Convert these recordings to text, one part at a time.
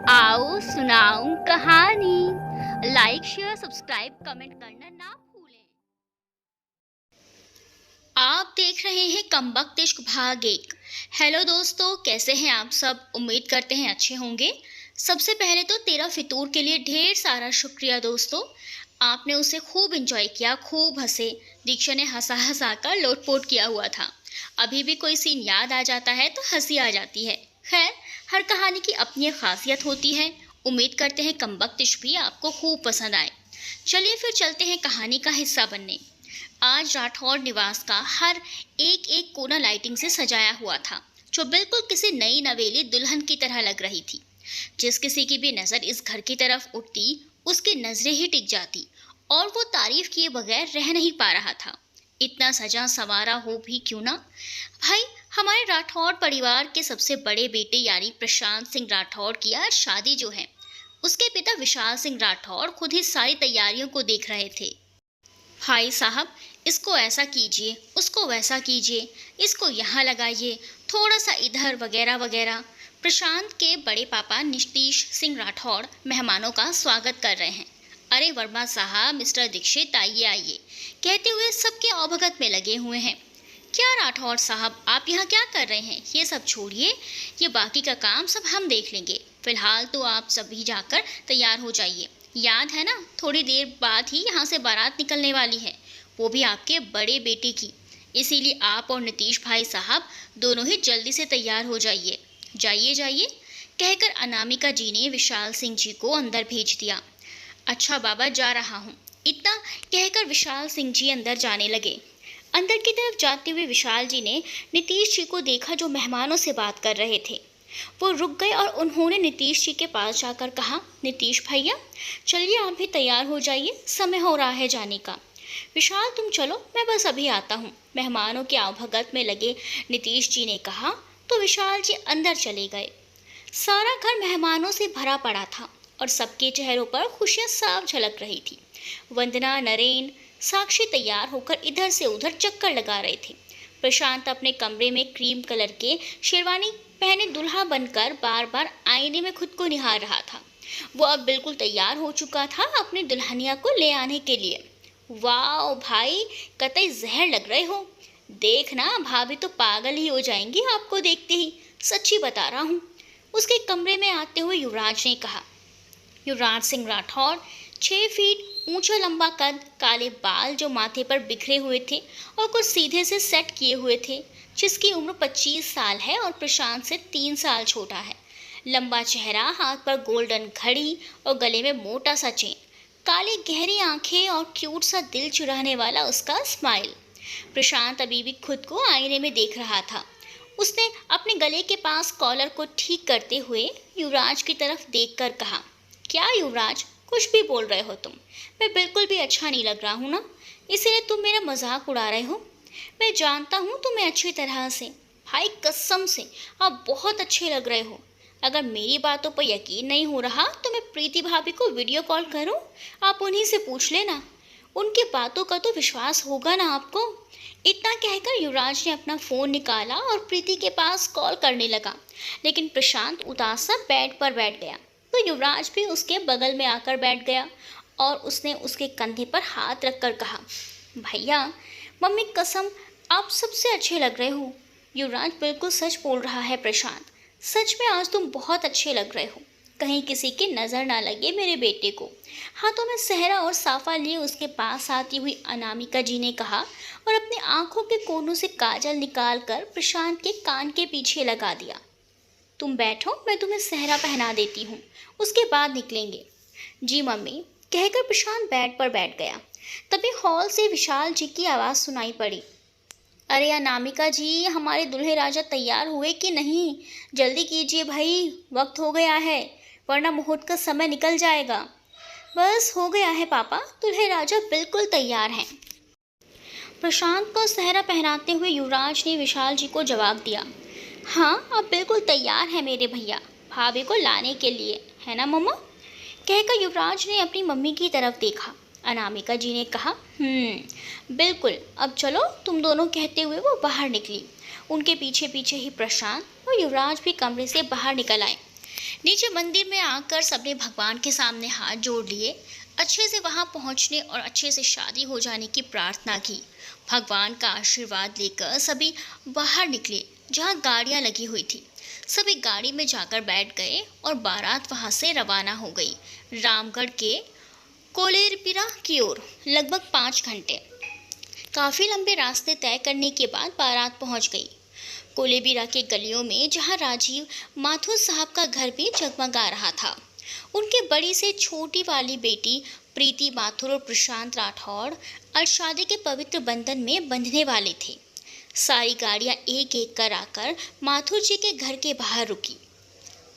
आओ सुनाऊं कहानी। लाइक शेयर सब्सक्राइब कमेंट करना ना भूलें। आप देख रहे हैं कमबख्त इश्क भाग 1। हेलो दोस्तों, कैसे हैं आप सब? उम्मीद करते हैं अच्छे होंगे। सबसे पहले तो तेरा फितूर के लिए ढेर सारा शुक्रिया दोस्तों। आपने उसे खूब इंजॉय किया, खूब हंसे। दीक्षा ने हंसा हंसा कर लोटपोट किया हुआ था। अभी भी कोई सीन याद आ जाता है तो हंसी आ जाती है। खैर, हर कहानी की अपनी एक खासियत होती है। उम्मीद करते हैं कमबख्त इश्क भी आपको खूब पसंद आए। चलिए फिर चलते हैं कहानी का हिस्सा बनने। आज राठौड़ निवास का हर एक एक कोना लाइटिंग से सजाया हुआ था, जो बिल्कुल किसी नई नवेली दुल्हन की तरह लग रही थी। जिस किसी की भी नज़र इस घर की तरफ उठती, उसकी नजरें ही टिक जाती और वो तारीफ किए बगैर रह नहीं पा रहा था। इतना सजा संवारा हो भी क्यों ना। भाई, हमारे राठौड़ परिवार के सबसे बड़े बेटे यानी प्रशांत सिंह राठौड़ की आज शादी जो है, उसके पिता विशाल सिंह राठौड़ खुद ही सारी तैयारियों को देख रहे थे। भाई साहब, इसको ऐसा कीजिए, उसको वैसा कीजिए, इसको यहाँ लगाइए, थोड़ा सा इधर, वगैरह वगैरह। प्रशांत के बड़े पापा नीतीश सिंह राठौड़ मेहमानों का स्वागत कर रहे हैं। अरे वर्मा साहब, मिस्टर दीक्षित, आइए आइए कहते हुए सबके अवभगत में लगे हुए हैं। क्या राठौड़ साहब, आप यहाँ क्या कर रहे हैं? ये सब छोड़िए, ये बाकी का काम सब हम देख लेंगे। फिलहाल तो आप सभी जाकर तैयार हो जाइए। याद है ना, थोड़ी देर बाद ही यहाँ से बारात निकलने वाली है, वो भी आपके बड़े बेटे की। इसीलिए आप और नीतीश भाई साहब दोनों ही जल्दी से तैयार हो जाइए। जाइए जाइए कहकर अनामिका जी ने विशाल सिंह जी को अंदर भेज दिया। अच्छा बाबा, जा रहा हूँ, इतना कहकर विशाल सिंह जी अंदर जाने लगे। अंदर की तरफ जाते हुए विशाल जी ने नीतीश जी को देखा, जो मेहमानों से बात कर रहे थे। वो रुक गए और उन्होंने नीतीश जी के पास जाकर कहा, नीतीश भैया चलिए, आप भी तैयार हो जाइए, समय हो रहा है जाने का। विशाल तुम चलो, मैं बस अभी आता हूँ, मेहमानों के आवभगत में लगे नीतीश जी ने कहा। तो विशाल जी अंदर चले गए। सारा घर मेहमानों से भरा पड़ा था और सबके चेहरों पर खुशियां साफ झलक रही थी। वंदना, नरेन, साक्षी तैयार होकर इधर से उधर चक्कर लगा रहे थे। प्रशांत अपने कमरे में क्रीम कलर के शेरवानी पहने दुल्हा बनकर बार बार आईने में खुद को निहार रहा था। वो अब बिल्कुल तैयार हो चुका था अपनी दुल्हनिया को ले आने के लिए। वाह भाई, कतई जहर लग रहे हो। देखना, भाभी तो पागल ही हो जाएंगी आपको देखते ही, सच्ची बता रहा हूँ। उसके कमरे में आते हुए युवराज ने कहा। युवराज सिंह राठौड़ 6 फीट ऊंचा लंबा कद, काले बाल जो माथे पर बिखरे हुए थे और कुछ सीधे से सेट किए हुए थे, जिसकी उम्र 25 साल है और प्रशांत से 3 साल छोटा है। लंबा चेहरा, हाथ पर गोल्डन घड़ी और गले में मोटा सा चेन, काली गहरी आंखें और क्यूट सा दिल चुराने वाला उसका स्माइल। प्रशांत अभी भी खुद को आईने में देख रहा था। उसने अपने गले के पास कॉलर को ठीक करते हुए युवराज की तरफ देखकर कहा, क्या युवराज, कुछ भी बोल रहे हो तुम? मैं बिल्कुल भी अच्छा नहीं लग रहा हूँ ना, इसीलिए तुम मेरा मजाक उड़ा रहे हो? मैं जानता हूँ तुम्हें अच्छी तरह से। भाई कसम से आप बहुत अच्छे लग रहे हो। अगर मेरी बातों पर यकीन नहीं हो रहा तो मैं प्रीति भाभी को वीडियो कॉल करूँ? आप उन्हीं से पूछ लेना, उनकी बातों का तो विश्वास होगा ना आपको। इतना कहकर युवराज ने अपना फ़ोन निकाला और प्रीति के पास कॉल करने लगा, लेकिन प्रशांत उदास सा बेड पर बैठ गया। तो युवराज भी उसके बगल में आकर बैठ गया और उसने उसके कंधे पर हाथ रखकर कहा, भैया मम्मी कसम, आप सबसे अच्छे लग रहे हो। युवराज बिल्कुल सच बोल रहा है प्रशांत, सच में आज तुम बहुत अच्छे लग रहे हो। कहीं किसी की नज़र ना लगे मेरे बेटे को। हाथों में सहरा और साफा लिए उसके पास आती हुई अनामिका जी ने कहा और अपनी आंखों के कोनों से काजल निकालकर प्रशांत के कान के पीछे लगा दिया। तुम बैठो, मैं तुम्हें सहरा पहना देती हूँ, उसके बाद निकलेंगे। जी मम्मी कहकर प्रशांत बेड पर बैठ गया। तभी हॉल से विशाल जी की आवाज़ सुनाई पड़ी। अरे अनामिका जी, हमारे दूल्हे राजा तैयार हुए कि नहीं? जल्दी कीजिए भाई, वक्त हो गया है, वरना मुहूर्त का समय निकल जाएगा। बस हो गया है पापा, दूल्हे राजा बिल्कुल तैयार हैं। प्रशांत को सहरा पहनाते हुए युवराज ने विशाल जी को जवाब दिया। हाँ, अब बिल्कुल तैयार है मेरे भैया, भाभी को लाने के लिए, है ना मम्मा? कहकर युवराज ने अपनी मम्मी की तरफ देखा। अनामिका जी ने कहा, बिल्कुल, अब चलो तुम दोनों, कहते हुए वो बाहर निकली। उनके पीछे पीछे ही प्रशांत और युवराज भी कमरे से बाहर निकल आए। नीचे मंदिर में आकर सबने भगवान के सामने हाथ जोड़ लिए, अच्छे से वहां पहुंचने और अच्छे से शादी हो जाने की प्रार्थना की। भगवान का आशीर्वाद लेकर सभी बाहर निकले जहां गाड़ियां लगी हुई थी। सभी गाड़ी में जाकर बैठ गए और बारात वहां से रवाना हो गई रामगढ़ के कोलेरपीरा की ओर। लगभग 5 घंटे काफी लंबे रास्ते तय करने के बाद बारात पहुंच गई कोलेबिरा के गलियों में, जहां राजीव माथुर साहब का घर भी जगमगा रहा था। उनके बड़ी से छोटी वाली बेटी प्रीति माथुर और प्रशांत राठौड़ आज शादी के पवित्र बंधन में बंधने वाले थे। सारी गाड़ियां एक एक कर आकर माथुर जी के घर के बाहर रुकी।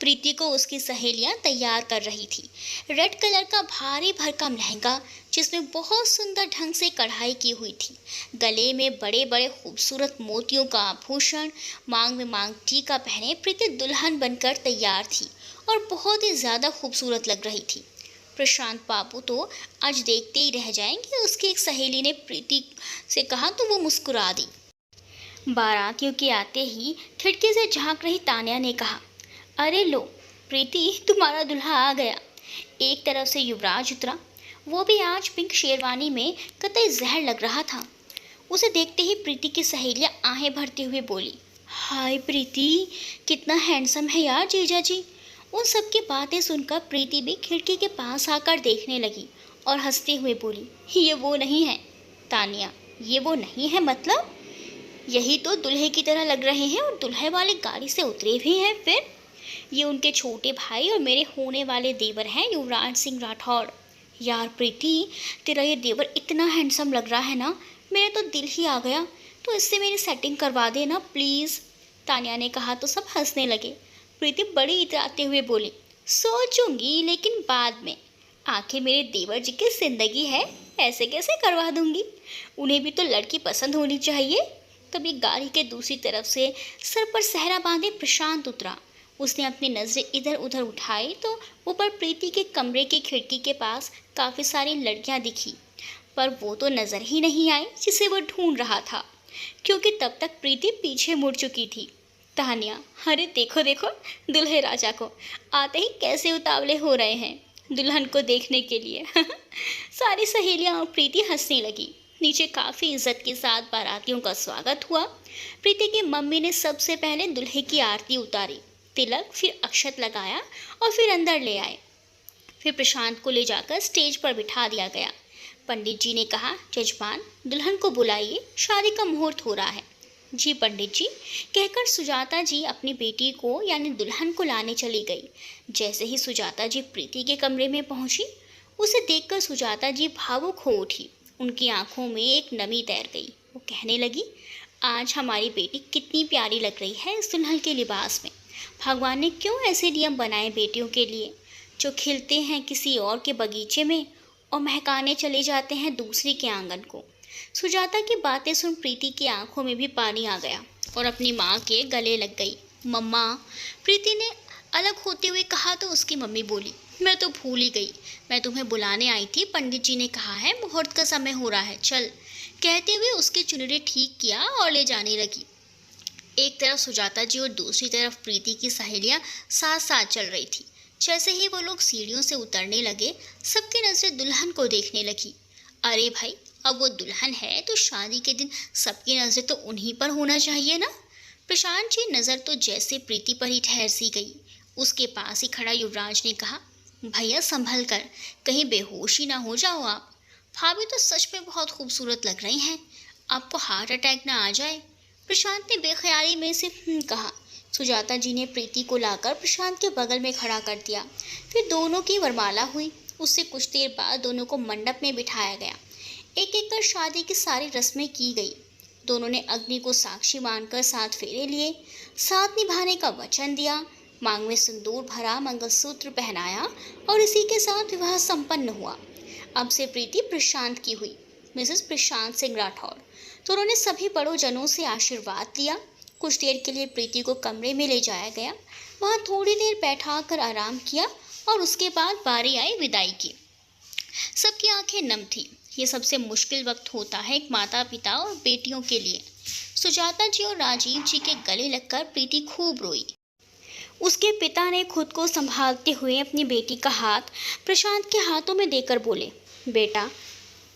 प्रीति को उसकी सहेलियां तैयार कर रही थी। रेड कलर का भारी भरकम लहंगा जिसमें बहुत सुंदर ढंग से कढ़ाई की हुई थी, गले में बड़े बड़े खूबसूरत मोतियों का आभूषण, मांग में मांग टीका पहने प्रीति दुल्हन बनकर तैयार थी और बहुत ही ज्यादा खूबसूरत लग रही थी। प्रशांत बाबू तो आज देखते ही रह जाएंगे, उसकी एक सहेली ने प्रीति से कहा तो वो मुस्कुरा दी। बारातियों के आते ही खिड़की से झांक रही तान्या ने कहा, अरे लो प्रीति, तुम्हारा दुल्हा आ गया। एक तरफ से युवराज उतरा, वो भी आज पिंक शेरवानी में कतई जहर लग रहा था। उसे देखते ही प्रीति की सहेलियां आहें भरते हुए बोली, हाय प्रीति, कितना हैंडसम है यार जीजा जी। उन सब की बातें सुनकर प्रीति भी खिड़की के पास आकर देखने लगी और हंसते हुए बोली, ये वो नहीं है तानिया, ये वो नहीं है मतलब? यही तो दुल्हे की तरह लग रहे हैं और दुल्हे वाली गाड़ी से उतरे भी हैं। फिर ये उनके छोटे भाई और मेरे होने वाले देवर हैं युवराज सिंह राठौड़। यार प्रीति, तेरा ये देवर इतना हैंडसम लग रहा है ना, मेरे तो दिल ही आ गया। तो इससे मेरी सेटिंग करवा देना प्लीज़। तान्या ने कहा तो सब हंसने लगे। प्रीति बड़ी इतराते हुए बोली, सोचूंगी लेकिन बाद में। आखिर मेरे देवर जी की जिंदगी है, ऐसे कैसे करवा दूंगी? उन्हें भी तो लड़की पसंद होनी चाहिए। तभी गाड़ी के दूसरी तरफ से सर पर सहरा बांधे प्रशांत उतरा। उसने अपनी नज़रें इधर उधर उठाई तो ऊपर प्रीति के कमरे की खिड़की के पास काफ़ी सारी लड़कियां दिखी, पर वो तो नज़र ही नहीं आई जिसे वो ढूंढ रहा था, क्योंकि तब तक प्रीति पीछे मुड़ चुकी थी। तान्या, अरे देखो देखो, दुल्हे राजा को आते ही कैसे उतावले हो रहे हैं दुल्हन को देखने के लिए। सारी सहेलियां और प्रीति हंसने लगी। नीचे काफ़ी इज्जत के साथ बारातियों का स्वागत हुआ। प्रीति की मम्मी ने सबसे पहले दुल्हे की आरती उतारी, तिलक, फिर अक्षत लगाया और फिर अंदर ले आए। फिर प्रशांत को ले जाकर स्टेज पर बिठा दिया गया। पंडित जी ने कहा, जजमान दुल्हन को बुलाइए, शादी का मुहूर्त हो रहा है। जी पंडित जी, कहकर सुजाता जी अपनी बेटी को यानी दुल्हन को लाने चली गई। जैसे ही सुजाता जी प्रीति के कमरे में पहुंची, उसे देखकर सुजाता जी भावुक हो उठी। उनकी आंखों में एक नमी तैर गई। वो कहने लगी, आज हमारी बेटी कितनी प्यारी लग रही है इस दुल्हन के लिबास में। भगवान ने क्यों ऐसे नियम बनाए बेटियों के लिए, जो खिलते हैं किसी और के बगीचे में और महकाने चले जाते हैं दूसरी के आंगन को। सुजाता की बातें सुन प्रीति की आंखों में भी पानी आ गया और अपनी माँ के गले लग गई। मम्मा, प्रीति ने अलग होते हुए कहा तो उसकी मम्मी बोली, मैं तो भूल ही गई, मैं तुम्हें बुलाने आई थी। पंडित जी ने कहा है मुहूर्त का समय हो रहा है, चल। कहते हुए उसकी चुनरी ठीक किया और ले जाने लगी। एक तरफ सुजाता जी और दूसरी तरफ प्रीति की सहेलियां साथ साथ चल रही थी। जैसे ही वो लोग सीढ़ियों से उतरने लगे, सबकी नजरें दुल्हन को देखने लगी। अरे भाई, अब वो दुल्हन है तो शादी के दिन सबकी नजरें तो उन्हीं पर होना चाहिए ना। प्रशांत जी नज़र तो जैसे प्रीति पर ही ठहर सी गई। उसके पास ही खड़ा युवराज ने कहा, भैया संभल कर, कहीं बेहोशी ना हो जाओ आप। भाभी तो सच में बहुत खूबसूरत लग रही हैं, आपको हार्ट अटैक ना आ जाए। प्रशांत ने बेख्याली में से कहा। सुजाता जी ने प्रीति को लाकर प्रशांत के बगल में खड़ा कर दिया। फिर दोनों की वरमाला हुई। उससे कुछ देर बाद दोनों को मंडप में बिठाया गया। एक एक कर शादी की सारी रस्में की गई। दोनों ने अग्नि को साक्षी मानकर 7 फेरे लिए, साथ निभाने का वचन दिया, मांग में सिंदूर भरा, मंगलसूत्र पहनाया और इसी के साथ विवाह संपन्न हुआ। अब से प्रीति प्रशांत की हुई, मिसेस प्रशांत सिंह राठौड़। तो उन्होंने सभी बड़ों जनों से आशीर्वाद लिया। कुछ देर के लिए प्रीति को कमरे में ले जाया गया। वहाँ थोड़ी देर बैठा कर आराम किया और उसके बाद बारी आई विदाई की। सबकी आंखें नम थी। ये सबसे मुश्किल वक्त होता है एक माता पिता और बेटियों के लिए। सुजाता जी और राजीव जी के गले लगकर प्रीति खूब रोई। उसके पिता ने खुद को संभालते हुए अपनी बेटी का हाथ प्रशांत के हाथों में देकर बोले, बेटा,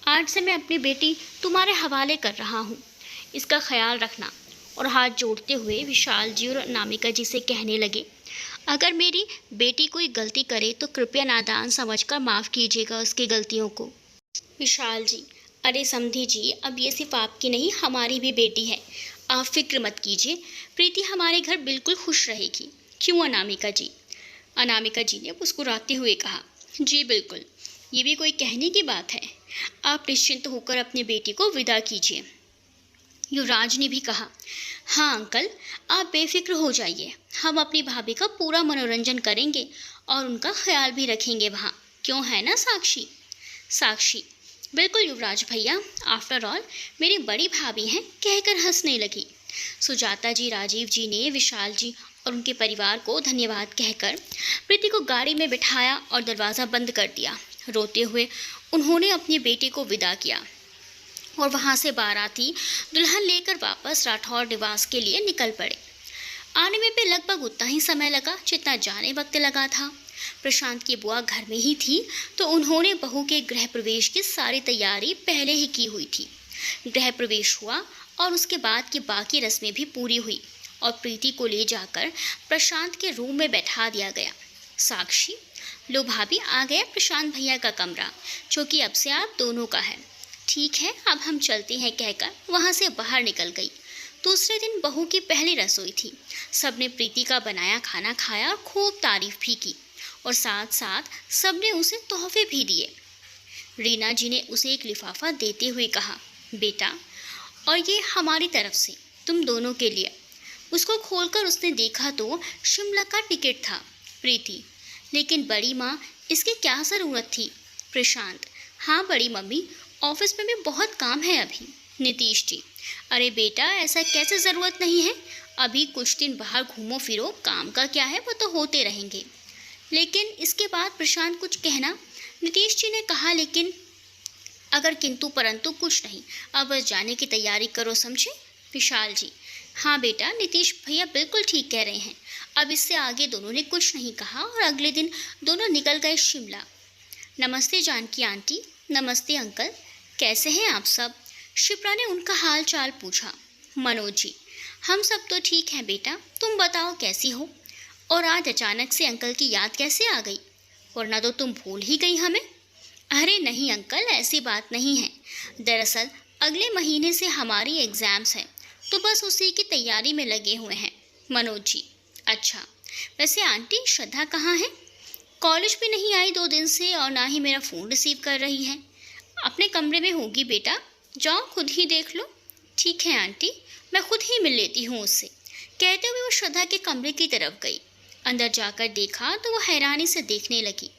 आज से मैं अपनी बेटी तुम्हारे हवाले कर रहा हूँ, इसका ख्याल रखना। और हाथ जोड़ते हुए विशाल जी और अनामिका जी से कहने लगे, अगर मेरी बेटी कोई गलती करे तो कृपया नादान समझकर माफ़ कीजिएगा उसकी गलतियों को। विशाल जी, अरे समधी जी, अब ये सिर्फ आपकी नहीं हमारी भी बेटी है, आप फिक्र मत कीजिए, प्रीति हमारे घर बिल्कुल खुश रहेगी। क्यों अनामिका जी? अनामिका जी ने मुस्कुराते हुए कहा, जी बिल्कुल, ये भी कोई कहने की बात है। आप निश्चिंत होकर अपनी बेटी को विदा कीजिए। युवराज ने भी कहा, हाँ अंकल, आप बेफिक्र हो जाइए, हम अपनी भाभी का पूरा मनोरंजन करेंगे और उनका ख्याल भी रखेंगे वहाँ, क्यों है ना साक्षी? साक्षी, बिल्कुल युवराज भैया, आफ्टर ऑल मेरी बड़ी भाभी हैं, कहकर हंसने लगी। सुजाता जी, राजीव जी ने विशाल जी और उनके परिवार को धन्यवाद कहकर प्रीति को गाड़ी में बिठाया और दरवाज़ा बंद कर दिया। रोते हुए उन्होंने अपनी बेटी को विदा किया और वहाँ से बाराती दुल्हन लेकर वापस राठौर निवास के लिए निकल पड़े। आने में भी लगभग उतना ही समय लगा जितना जाने वक्त लगा था। प्रशांत की बुआ घर में ही थी तो उन्होंने बहू के गृह प्रवेश की सारी तैयारी पहले ही की हुई थी। गृह प्रवेश हुआ और उसके बाद की बाकी रस्में भी पूरी हुई और प्रीति को ले जाकर प्रशांत के रूम में बैठा दिया गया। साक्षी, लो भाभी, आ गया प्रशांत भैया का कमरा, जो कि अब से आप दोनों का है। ठीक है, अब हम चलते हैं, कहकर वहाँ से बाहर निकल गई। दूसरे दिन बहू की पहली रसोई थी। सबने प्रीति का बनाया खाना खाया और खूब तारीफ भी की और साथ साथ सबने उसे तोहफे भी दिए। रीना जी ने उसे एक लिफाफा देते हुए कहा, बेटा, और ये हमारी तरफ से तुम दोनों के लिए। उसको खोलकर उसने देखा तो शिमला का टिकट था। प्रीति, लेकिन बड़ी माँ, इसकी क्या ज़रूरत थी? प्रशांत, हाँ बड़ी मम्मी, ऑफिस में भी बहुत काम है अभी। नीतीश जी, अरे बेटा, ऐसा कैसे ज़रूरत नहीं है, अभी कुछ दिन बाहर घूमो फिरो, काम का क्या है, वो तो होते रहेंगे। लेकिन इसके बाद प्रशांत कुछ कहना। नीतीश जी ने कहा, लेकिन अगर किंतु परंतु कुछ नहीं, अब बस जाने की तैयारी करो, समझे? विशाल जी, हाँ बेटा, नीतीश भैया बिल्कुल ठीक कह रहे हैं। अब इससे आगे दोनों ने कुछ नहीं कहा और अगले दिन दोनों निकल गए शिमला। नमस्ते जानकी आंटी। नमस्ते अंकल, कैसे हैं आप सब? शिप्रा ने उनका हाल चाल पूछा। मनोज जी, हम सब तो ठीक हैं बेटा, तुम बताओ कैसी हो? और आज अचानक से अंकल की याद कैसे आ गई? वरना तो तुम भूल ही गई हमें। अरे नहीं अंकल, ऐसी बात नहीं है। दरअसल अगले महीने से हमारी एग्ज़ाम्स हैं, तो बस उसी की तैयारी में लगे हुए हैं। मनोज जी, अच्छा, वैसे आंटी श्रद्धा कहाँ है? कॉलेज भी नहीं आई 2 दिन से और ना ही मेरा फ़ोन रिसीव कर रही है। अपने कमरे में होगी बेटा, जाओ खुद ही देख लो। ठीक है आंटी, मैं खुद ही मिल लेती हूँ उससे, कहते हुए वो श्रद्धा के कमरे की तरफ गई। अंदर जाकर देखा तो वो हैरानी से देखने लगी।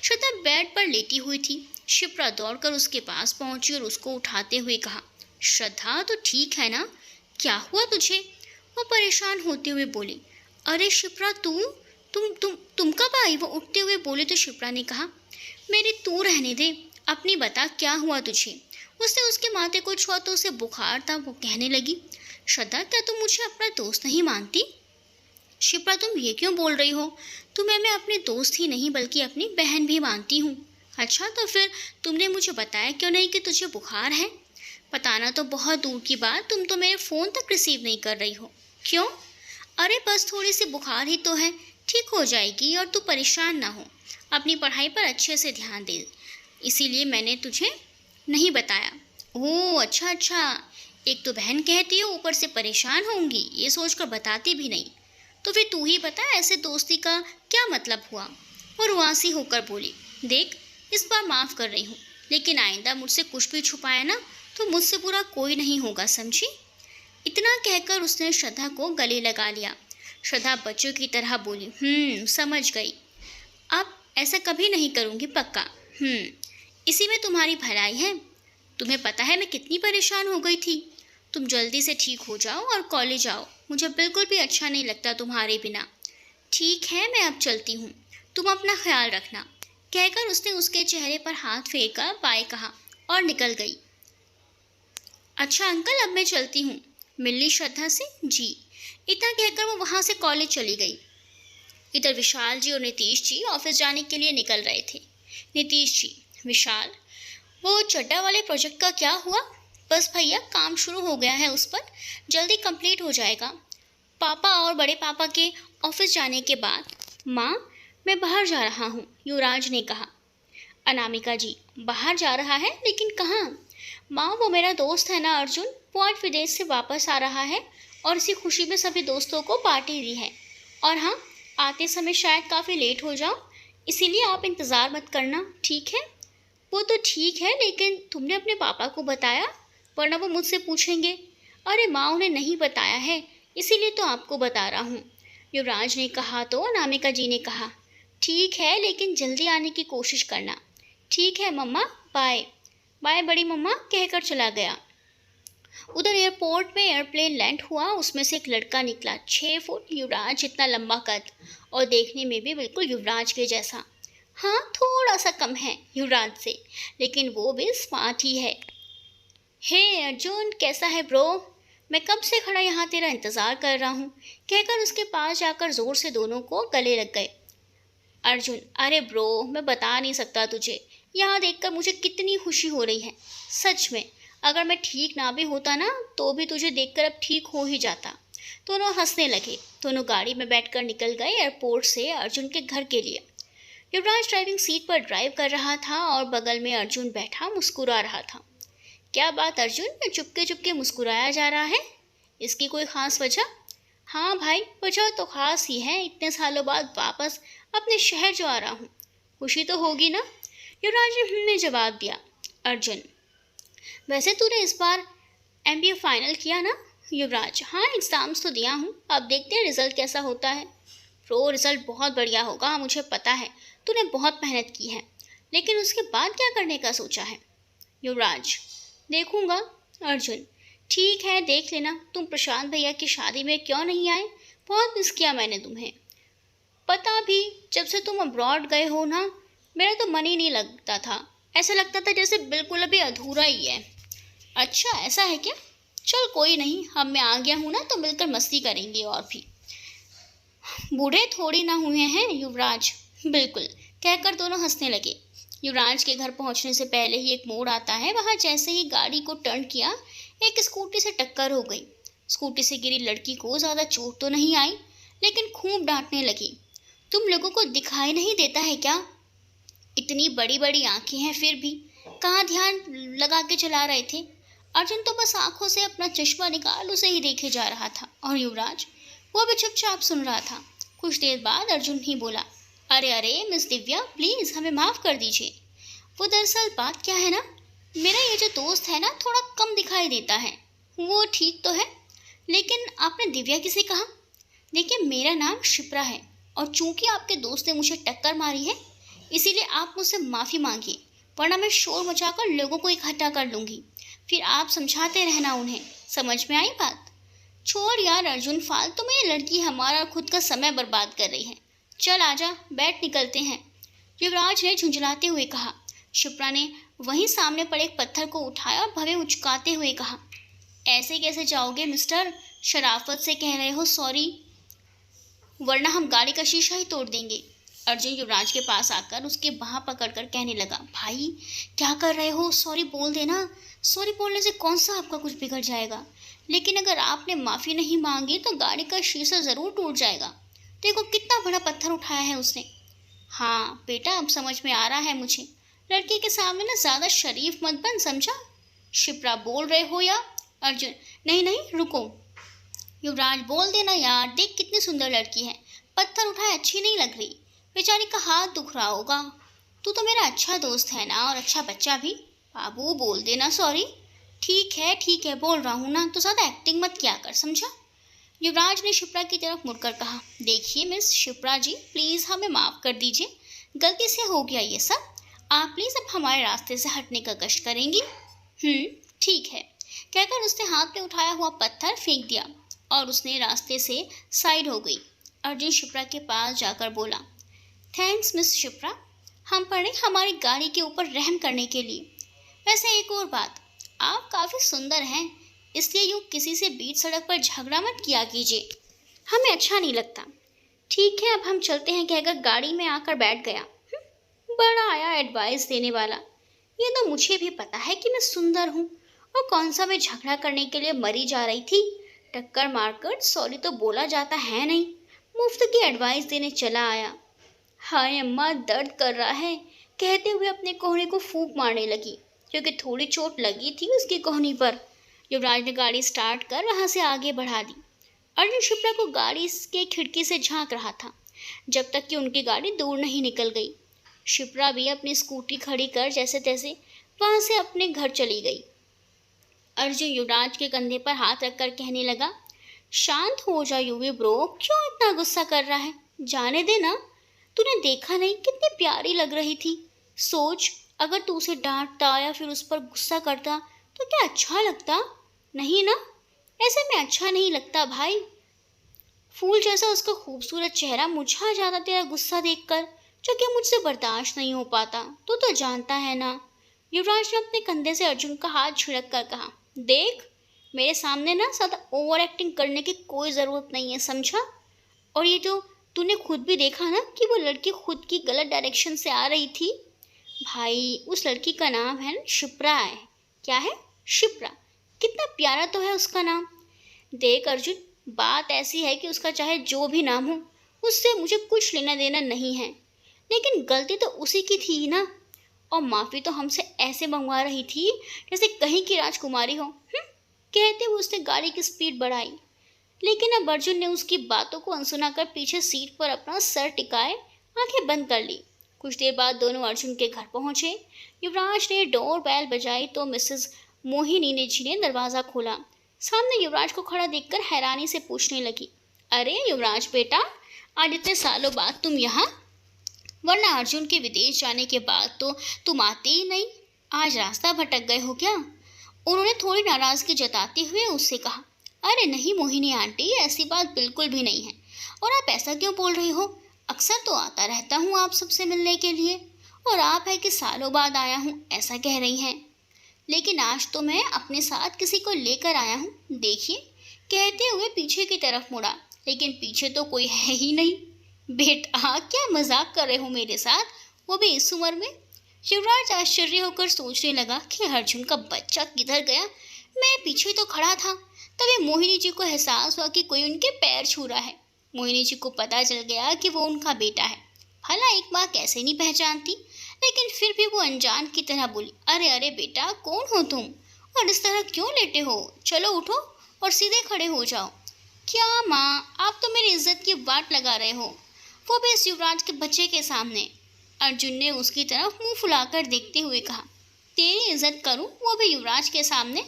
श्रद्धा बेड पर लेटी हुई थी। शिप्रा दौड़कर उसके पास पहुंची और उसको उठाते हुए कहा, श्रद्धा तो ठीक है ना, क्या हुआ तुझे? वो परेशान होते हुए बोली, अरे शिप्रा, तुम कब आई? वो उठते हुए बोले तो शिप्रा ने कहा, मेरी तू रहने दे, अपनी बता क्या हुआ तुझे? उसने उसके माथे को छुआ तो उसे बुखार था। वो कहने लगी, श्रद्धा, क्या तुम मुझे अपना दोस्त नहीं मानती? शिप्रा, तुम ये क्यों बोल रही हो? तुम्हें मैं अपनी दोस्त ही नहीं बल्कि अपनी बहन भी मानती हूँ। अच्छा, तो फिर तुमने मुझे बताया क्यों नहीं कि तुझे बुखार है? बताना तो बहुत दूर की बात, तुम तो मेरे फ़ोन तक रिसीव नहीं कर रही हो। क्यों? अरे बस थोड़ी सी बुखार ही तो है, ठीक हो जाएगी और तू परेशान ना हो, अपनी पढ़ाई पर अच्छे से ध्यान दे, इसीलिए मैंने तुझे नहीं बताया। ओह अच्छा अच्छा, एक तो बहन कहती हो, ऊपर से परेशान होंगी, ये सोचकर बताती भी नहीं। तो फिर तू ही बता, ऐसे दोस्ती का क्या मतलब हुआ? वो रुआसी होकर बोली, देख, इस बार माफ़ कर रही हूँ, लेकिन आइंदा मुझसे कुछ भी छुपाया ना तो मुझसे बुरा कोई नहीं होगा, समझी? इतना कहकर उसने श्रद्धा को गले लगा लिया। श्रद्धा बच्चों की तरह बोली, समझ गई, अब ऐसा कभी नहीं करूँगी, पक्का। इसी में तुम्हारी भलाई है। तुम्हें पता है मैं कितनी परेशान हो गई थी। तुम जल्दी से ठीक हो जाओ और कॉलेज आओ, मुझे बिल्कुल भी अच्छा नहीं लगता तुम्हारे बिना। ठीक है, मैं अब चलती हूँ, तुम अपना ख्याल रखना, कहकर उसने उसके चेहरे पर हाथ फेंका, बाय कहा और निकल गई। अच्छा अंकल, अब मैं चलती हूँ, मिल ली श्रद्धा से? जी। इतना कहकर वो वहाँ से कॉलेज चली गई। इधर विशाल जी और नीतीश जी ऑफिस जाने के लिए निकल रहे थे। नीतीश जी, विशाल, वो चड्डा वाले प्रोजेक्ट का क्या हुआ? बस भैया, काम शुरू हो गया है उस पर, जल्दी कंप्लीट हो जाएगा। पापा और बड़े पापा के ऑफिस जाने के बाद। माँ, मैं बाहर जा रहा हूँ, युवराज ने कहा। अनामिका जी, बाहर जा रहा है, लेकिन कहाँ? माँ, वो मेरा दोस्त है ना अर्जुन, वो आज विदेश से वापस आ रहा है और इसी खुशी में सभी दोस्तों को पार्टी दी है। और हाँ, आते समय शायद काफ़ी लेट हो जाऊँ, इसीलिए आप इंतज़ार मत करना, ठीक है? वो तो ठीक है, लेकिन तुमने अपने पापा को बताया? वरना वो मुझसे पूछेंगे। अरे माँ, उन्हें नहीं बताया है, इसीलिए तो आपको बता रहा हूँ, युवराज ने कहा। तो अनामिका जी ने कहा, ठीक है, लेकिन जल्दी आने की कोशिश करना। ठीक है मम्मा, बाय। बाय बड़ी मम्मा, कहकर चला गया। उधर एयरपोर्ट में एयरप्लेन लैंड हुआ, उसमें से एक लड़का निकला, 6 फुट, युवराज इतना लंबा कद और देखने में भी बिल्कुल युवराज के जैसा। हाँ, थोड़ा सा कम है युवराज से, लेकिन वो भी स्मार्ट ही है। हे अर्जुन, कैसा है ब्रो? मैं कब से खड़ा यहाँ तेरा इंतज़ार कर रहा हूँ, कहकर उसके पास जाकर ज़ोर से दोनों को गले लग गए। अर्जुन, अरे ब्रो, मैं बता नहीं सकता तुझे, यहाँ देखकर मुझे कितनी खुशी हो रही है। सच में, अगर मैं ठीक ना भी होता ना, तो भी तुझे देखकर अब ठीक हो ही जाता। दोनों हंसने लगे। दोनों गाड़ी में बैठकर निकल गए एयरपोर्ट से अर्जुन के घर के लिए। युवराज ड्राइविंग सीट पर ड्राइव कर रहा था और बगल में अर्जुन बैठा मुस्कुरा रहा था। क्या बात अर्जुन, चुपके चुपके मुस्कुराया जा रहा है? इसकी कोई ख़ास वजह? हाँ भाई, वजह तो ख़ास ही है, इतने सालों बाद वापस अपने शहर जो आ रहा हूँ। खुशी तो होगी ना? युवराज ने जवाब दिया। अर्जुन, वैसे तूने इस बार MBA फाइनल किया ना? युवराज, हाँ, एग्ज़ाम्स तो दिया हूँ, अब देखते हैं रिज़ल्ट कैसा होता है। प्रो, रिज़ल्ट बहुत बढ़िया होगा, मुझे पता है, तूने बहुत मेहनत की है, लेकिन उसके बाद क्या करने का सोचा है? युवराज, देखूंगा। अर्जुन, ठीक है, देख लेना। तुम प्रशांत भैया की शादी में क्यों नहीं आए? बहुत मिस किया मैंने तुम्हें। पता भी, जब से तुम अब्रॉड गए हो ना, मेरा तो मन ही नहीं लगता था, ऐसा लगता था जैसे बिल्कुल अभी अधूरा ही है। अच्छा, ऐसा है क्या? चल कोई नहीं, अब मैं आ गया हूँ ना, तो मिलकर मस्ती करेंगे और भी। बूढ़े थोड़ी ना हुए हैं युवराज। बिल्कुल, कहकर दोनों हंसने लगे। युवराज के घर पहुंचने से पहले ही एक मोड़ आता है, वहां जैसे ही गाड़ी को टर्न किया, एक स्कूटी से टक्कर हो गई। स्कूटी से गिरी लड़की को ज़्यादा चोट तो नहीं आई, लेकिन खूब डांटने लगी। तुम लोगों को दिखाई नहीं देता है क्या? इतनी बड़ी बड़ी आंखें हैं फिर भी कहाँ ध्यान लगा के चला रहे थे? अर्जुन तो बस आंखों से अपना चश्मा निकाल उसे ही देखे जा रहा था, और युवराज, वो भी चुपचाप सुन रहा था। कुछ देर बाद अर्जुन ही बोला, अरे अरे मिस दिव्या, प्लीज़ हमें माफ़ कर दीजिए। वो दरअसल बात क्या है ना, मेरा ये जो दोस्त है ना, थोड़ा कम दिखाई देता है। वो ठीक तो है, लेकिन आपने दिव्या किसे कहा? देखिए, मेरा नाम शिप्रा है, और चूंकि आपके दोस्त ने मुझे टक्कर मारी है, इसीलिए आप मुझसे माफ़ी मांगिए, वरना मैं शोर मचाकर लोगों को इकट्ठा कर लूँगी। फिर आप समझाते रहना उन्हें। समझ में आई बात? छोड़ यार अर्जुन, फालतू में ये लड़की हमारा खुद का समय बर्बाद कर रही है। चल आजा, बैठ, निकलते हैं, युवराज ने झुंझलाते हुए कहा। शिप्रा ने वहीं सामने पड़े एक पत्थर को उठाया और भवें उचकाते हुए कहा, ऐसे कैसे जाओगे मिस्टर? शराफत से कह रहे हो सॉरी, वरना हम गाड़ी का शीशा ही तोड़ देंगे। अर्जुन युवराज के पास आकर उसके बाँह पकड़कर कहने लगा, भाई क्या कर रहे हो? सॉरी बोल देना। सॉरी बोलने से कौन सा आपका कुछ बिगड़ जाएगा, लेकिन अगर आपने माफ़ी नहीं मांगी तो गाड़ी का शीशा ज़रूर टूट जाएगा। देखो कितना बड़ा पत्थर उठाया है उसने। हाँ बेटा, अब समझ में आ रहा है मुझे। लड़के के सामने ना ज़्यादा शरीफ मत बन, समझा? शिप्रा, बोल रहे हो या? अर्जुन, नहीं नहीं, रुको। युवराज, बोल देना यार, देख कितनी सुंदर लड़की है, पत्थर उठाए अच्छी नहीं लग रही, बेचारी का हाथ दुख रहा होगा। तू तो मेरा अच्छा दोस्त है ना, और अच्छा बच्चा भी। बाबू बोल देना सॉरी। ठीक है, बोल रहा हूँ ना, तो ज़्यादा एक्टिंग मत किया कर, समझा? युवराज ने शिप्रा की तरफ मुड़कर कहा, देखिए मिस शिप्रा जी, प्लीज़ हमें माफ़ कर दीजिए, गलती से हो गया ये सब। आप प्लीज़ अब हमारे रास्ते से हटने का कष्ट करेंगी? ठीक है, कहकर उसने हाथ में उठाया हुआ पत्थर फेंक दिया और उसने रास्ते से साइड हो गई। अर्जुन शिप्रा के पास जाकर बोला, थैंक्स मिस शिप्रा, हम पड़े हमारी गाड़ी के ऊपर रहम करने के लिए। वैसे एक और बात, आप काफ़ी सुंदर हैं, इसलिए यूँ किसी से बीच सड़क पर झगड़ा मत किया कीजिए, हमें अच्छा नहीं लगता। ठीक है, अब हम चलते हैं, कहकर गाड़ी में आकर बैठ गया। बड़ा आया एडवाइस देने वाला। ये तो मुझे भी पता है कि मैं सुंदर हूँ, और कौन सा मैं झगड़ा करने के लिए मरी जा रही थी। टक्कर मारकर सॉरी तो बोला जाता है नहीं, मुफ्त की एडवाइस देने चला आया। हाय अम्मा, दर्द कर रहा है, कहते हुए अपने कोहनी को फूंक मारने लगी, क्योंकि थोड़ी चोट लगी थी उसकी कोहनी पर। युवराज ने गाड़ी स्टार्ट कर वहां से आगे बढ़ा दी। अर्जुन शिप्रा को गाड़ी के खिड़की से झांक रहा था, जब तक कि उनकी गाड़ी दूर नहीं निकल गई। शिप्रा भी अपनी स्कूटी खड़ी कर जैसे तैसे वहां से अपने घर चली गई। अर्जुन युवराज के कंधे पर हाथ रखकर कहने लगा, शांत हो जा युवी ब्रो, क्यों इतना गुस्सा कर रहा है? जाने दे ना। तूने देखा नहीं कितनी प्यारी लग रही थी। सोच, अगर तू उसे डांटता या फिर उस पर गुस्सा करता तो क्या अच्छा लगता? नहीं ना, ऐसे में अच्छा नहीं लगता भाई। फूल जैसा उसका खूबसूरत चेहरा मुरझा जाता तेरा गुस्सा देखकर, जो कि मुझसे बर्दाश्त नहीं हो पाता। तू तो जानता है ना। युवराज ने अपने कंधे से अर्जुन का हाथ छिड़क कर कहा, देख, मेरे सामने ना ज़्यादा ओवर एक्टिंग करने की कोई ज़रूरत नहीं है, समझा? और ये तो तूने खुद भी देखा ना कि वो लड़की खुद की गलत डायरेक्शन से आ रही थी। भाई, उस लड़की का नाम है शिप्रा है। क्या है? शिप्रा। कितना प्यारा तो है उसका नाम। देख अर्जुन, बात ऐसी है कि उसका चाहे जो भी नाम हो, उससे मुझे कुछ लेना देना नहीं है, लेकिन गलती तो उसी की थी ना। और माफ़ी तो हमसे ऐसे मंगवा रही थी जैसे कहीं की राजकुमारी हो। कहते हुए उसने गाड़ी की स्पीड बढ़ाई, लेकिन अब अर्जुन ने उसकी बातों को अनसुना कर पीछे सीट पर अपना सर टिकाए आंखें बंद कर ली। कुछ देर बाद दोनों अर्जुन के घर पहुंचे। युवराज ने डोर बेल बजाई तो मिसेस मोहिनी जी ने दरवाज़ा खोला। सामने युवराज को खड़ा देखकर हैरानी से पूछने लगी, अरे युवराज बेटा, आज इतने सालों बाद तुम यहाँ? वरना अर्जुन के विदेश जाने के बाद तो तुम आते ही नहीं। आज रास्ता भटक गए हो क्या? उन्होंने थोड़ी नाराजगी जताते हुए उससे कहा, अरे नहीं मोहिनी आंटी, ऐसी बात बिल्कुल भी नहीं है। और आप ऐसा क्यों बोल रही हो? अक्सर तो आता रहता हूँ आप सबसे मिलने के लिए, और आप है कि सालों बाद आया हूँ ऐसा कह रही हैं। लेकिन आज तो मैं अपने साथ किसी को लेकर आया हूँ, देखिए। कहते हुए पीछे की तरफ मुड़ा, लेकिन पीछे तो कोई है ही नहीं। बेटा, क्या मजाक कर रहे हो मेरे साथ, वो भी इस उम्र में? शिवराज आश्चर्य होकर सोचने लगा कि अर्जुन का बच्चा किधर गया। मैं पीछे तो खड़ा था। तभी मोहिनी जी को एहसास हुआ कि कोई उनके पैर छू रहा है। मोहिनी जी को पता चल गया कि वो उनका बेटा है। भला एक माँ कैसे नहीं पहचानती, लेकिन फिर भी वो अनजान की तरह बोली, अरे अरे बेटा, कौन हो तुम, और इस तरह क्यों लेटे हो? चलो उठो और सीधे खड़े हो जाओ। क्या माँ, आप तो मेरी इज्जत की वाट लगा रहे हो, वो भी इस युवराज के बच्चे के सामने। अर्जुन ने उसकी तरफ मुंह फुलाकर देखते हुए कहा, तेरी इज्जत करूं वो भी युवराज के सामने?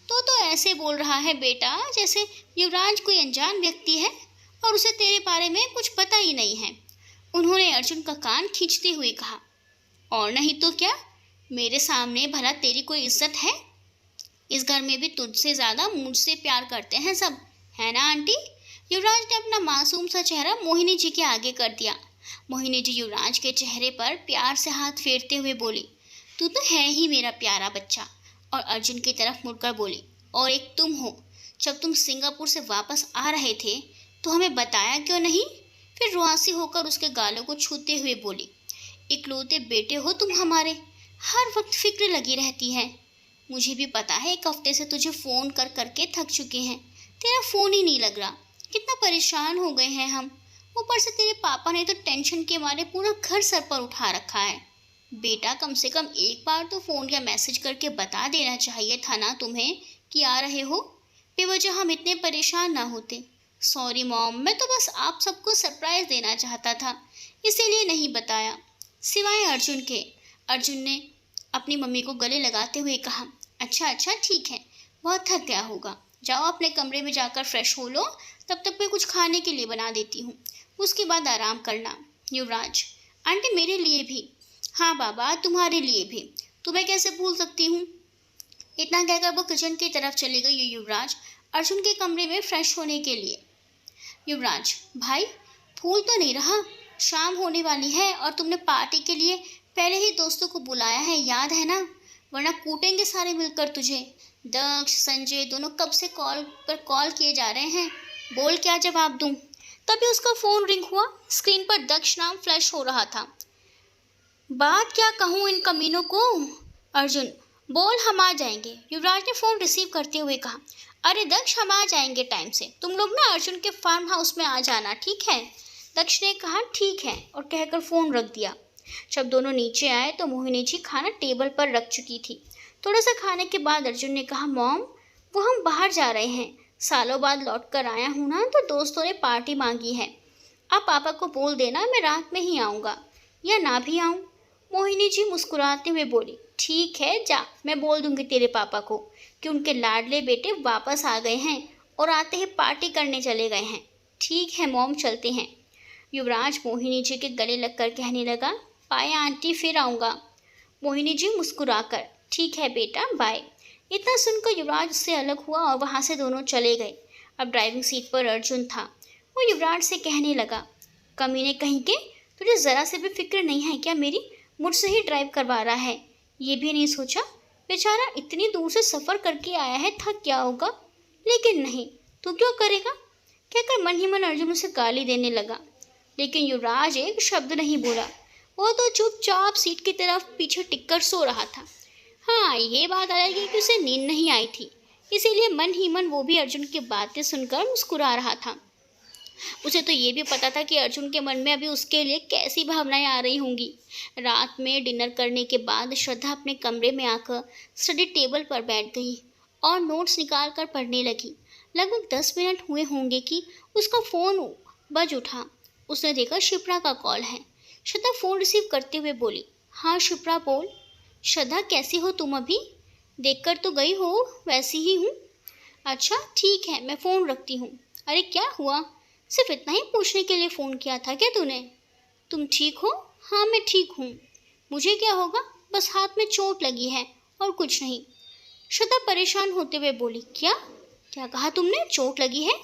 तो ऐसे बोल रहा है बेटा जैसे युवराज कोई अनजान व्यक्ति है और उसे तेरे बारे में कुछ पता ही नहीं है। उन्होंने अर्जुन का कान खींचते हुए कहा, और नहीं तो क्या, मेरे सामने भला तेरी कोई इज्जत है? इस घर में भी तुझसे ज़्यादा मुझसे प्यार करते हैं सब, है ना आंटी? युवराज ने अपना मासूम सा चेहरा मोहिनी जी के आगे कर दिया। मोहिनी जी युवराज के चेहरे पर प्यार से हाथ फेरते हुए बोली, तू तो है ही मेरा प्यारा बच्चा। और अर्जुन की तरफ मुड़कर बोली, और एक तुम हो, जब तुम सिंगापुर से वापस आ रहे थे तो हमें बताया क्यों नहीं? फिर रुआसी होकर उसके गालों को छूते हुए बोली, इकलौते बेटे हो तुम हमारे, हर वक्त फिक्र लगी रहती है। मुझे भी पता है, एक हफ्ते से तुझे फ़ोन कर करके थक चुके हैं, तेरा फ़ोन ही नहीं लग रहा। कितना परेशान हो गए हैं हम। ऊपर से तेरे पापा ने तो टेंशन के मारे पूरा घर सर पर उठा रखा है। बेटा, कम से कम एक बार तो फ़ोन या मैसेज करके बता देना चाहिए था ना तुम्हें कि आ रहे हो। बेवजह हम इतने परेशान ना होते। सॉरी मॉम, मैं तो बस आप सबको सरप्राइज़ देना चाहता था, इसीलिए नहीं बताया। सिवाय अर्जुन के। अर्जुन ने अपनी मम्मी को गले लगाते हुए कहा, अच्छा अच्छा ठीक है, बहुत थक गया होगा, जाओ अपने कमरे में जाकर फ्रेश हो लो, तब तक मैं कुछ खाने के लिए बना देती हूँ, उसके बाद आराम करना। युवराज, आंटी मेरे लिए भी। हाँ बाबा, तुम्हारे लिए भी, तुम्हें कैसे भूल सकती हूँ। इतना कहकर वो किचन की तरफ चली गई युवराज अर्जुन के कमरे में फ्रेश होने के लिए। युवराज, भाई भूल तो नहीं रहा, शाम होने वाली है और तुमने पार्टी के लिए पहले ही दोस्तों को बुलाया है, याद है ना? वरना कूटेंगे सारे मिलकर तुझे। दक्ष संजय दोनों कब से कॉल किए जा रहे हैं, बोल क्या जवाब दूं? तभी उसका फोन रिंग हुआ। स्क्रीन पर दक्ष नाम फ्लैश हो रहा था। बात क्या कहूँ इन कमीनों को। अर्जुन, बोल, हम आ जाएंगे, युवराज ने फोन रिसीव करते हुए कहा। अरे दक्ष, हम आ जाएंगे टाइम से, तुम लोग ना अर्जुन के फार्म हाउस में आ जाना, ठीक है। दक्ष ने कहा ठीक है और कहकर फोन रख दिया। जब दोनों नीचे आए तो मोहिनी जी खाना टेबल पर रख चुकी थी। थोड़ा सा खाने के बाद अर्जुन ने कहा, मॉम, वो हम बाहर जा रहे हैं, सालों बाद लौट कर आया हूँ ना, तो दोस्तों ने पार्टी मांगी है। आप पापा को बोल देना मैं रात में ही आऊँगा, या ना भी आऊँ। मोहिनी जी मुस्कुराते हुए बोली, ठीक है जा, मैं बोल दूंगी तेरे पापा को कि उनके लाडले बेटे वापस आ गए हैं और आते ही पार्टी करने चले गए हैं। ठीक है मॉम, चलते हैं। युवराज मोहिनी जी के गले लगकर कहने लगा, बाय आंटी, फिर आऊँगा। मोहिनी जी मुस्कुराकर, ठीक है बेटा, बाय। इतना सुनकर युवराज उससे अलग हुआ और वहाँ से दोनों चले गए। अब ड्राइविंग सीट पर अर्जुन था। वो युवराज से कहने लगा, कमीने कहीं के, तुझे ज़रा से भी फिक्र नहीं है क्या मेरी? मुझसे ही ड्राइव करवा रहा है, ये भी नहीं सोचा? बेचारा इतनी दूर से सफ़र करके आया है, थक गया होगा। लेकिन नहीं, तू क्यों करेगा, कहकर मन ही मन अर्जुन उसे गाली देने लगा। लेकिन युवराज एक शब्द नहीं बोला। वो तो चुपचाप सीट की तरफ पीछे टिककर सो रहा था। हाँ, ये बात अलग है कि उसे नींद नहीं आई थी, इसीलिए मन ही मन वो भी अर्जुन की बातें सुनकर मुस्कुरा रहा था। उसे तो ये भी पता था कि अर्जुन के मन में अभी उसके लिए कैसी भावनाएं आ रही होंगी। रात में डिनर करने के बाद श्रद्धा अपने कमरे में आकर स्टडी टेबल पर बैठ गई और नोट्स निकाल कर पढ़ने लगी। लगभग 10 मिनट हुए होंगे कि उसका फ़ोन बज उठा। उसने देखा शिप्रा का कॉल है। श्रद्धा फ़ोन रिसीव करते हुए बोली, हाँ शिप्रा बोल। श्रद्धा, कैसी हो तुम अभी? देखकर तो गई हो, वैसी ही हूँ। अच्छा ठीक है, मैं फ़ोन रखती हूँ। अरे क्या हुआ, सिर्फ इतना ही पूछने के लिए फ़ोन किया था क्या तूने? तुम ठीक हो? हाँ मैं ठीक हूँ। मुझे क्या होगा, बस हाथ में चोट लगी है और कुछ नहीं। श्रद्धा परेशान होते हुए बोली, क्या क्या कहा तुमने, चोट लगी है?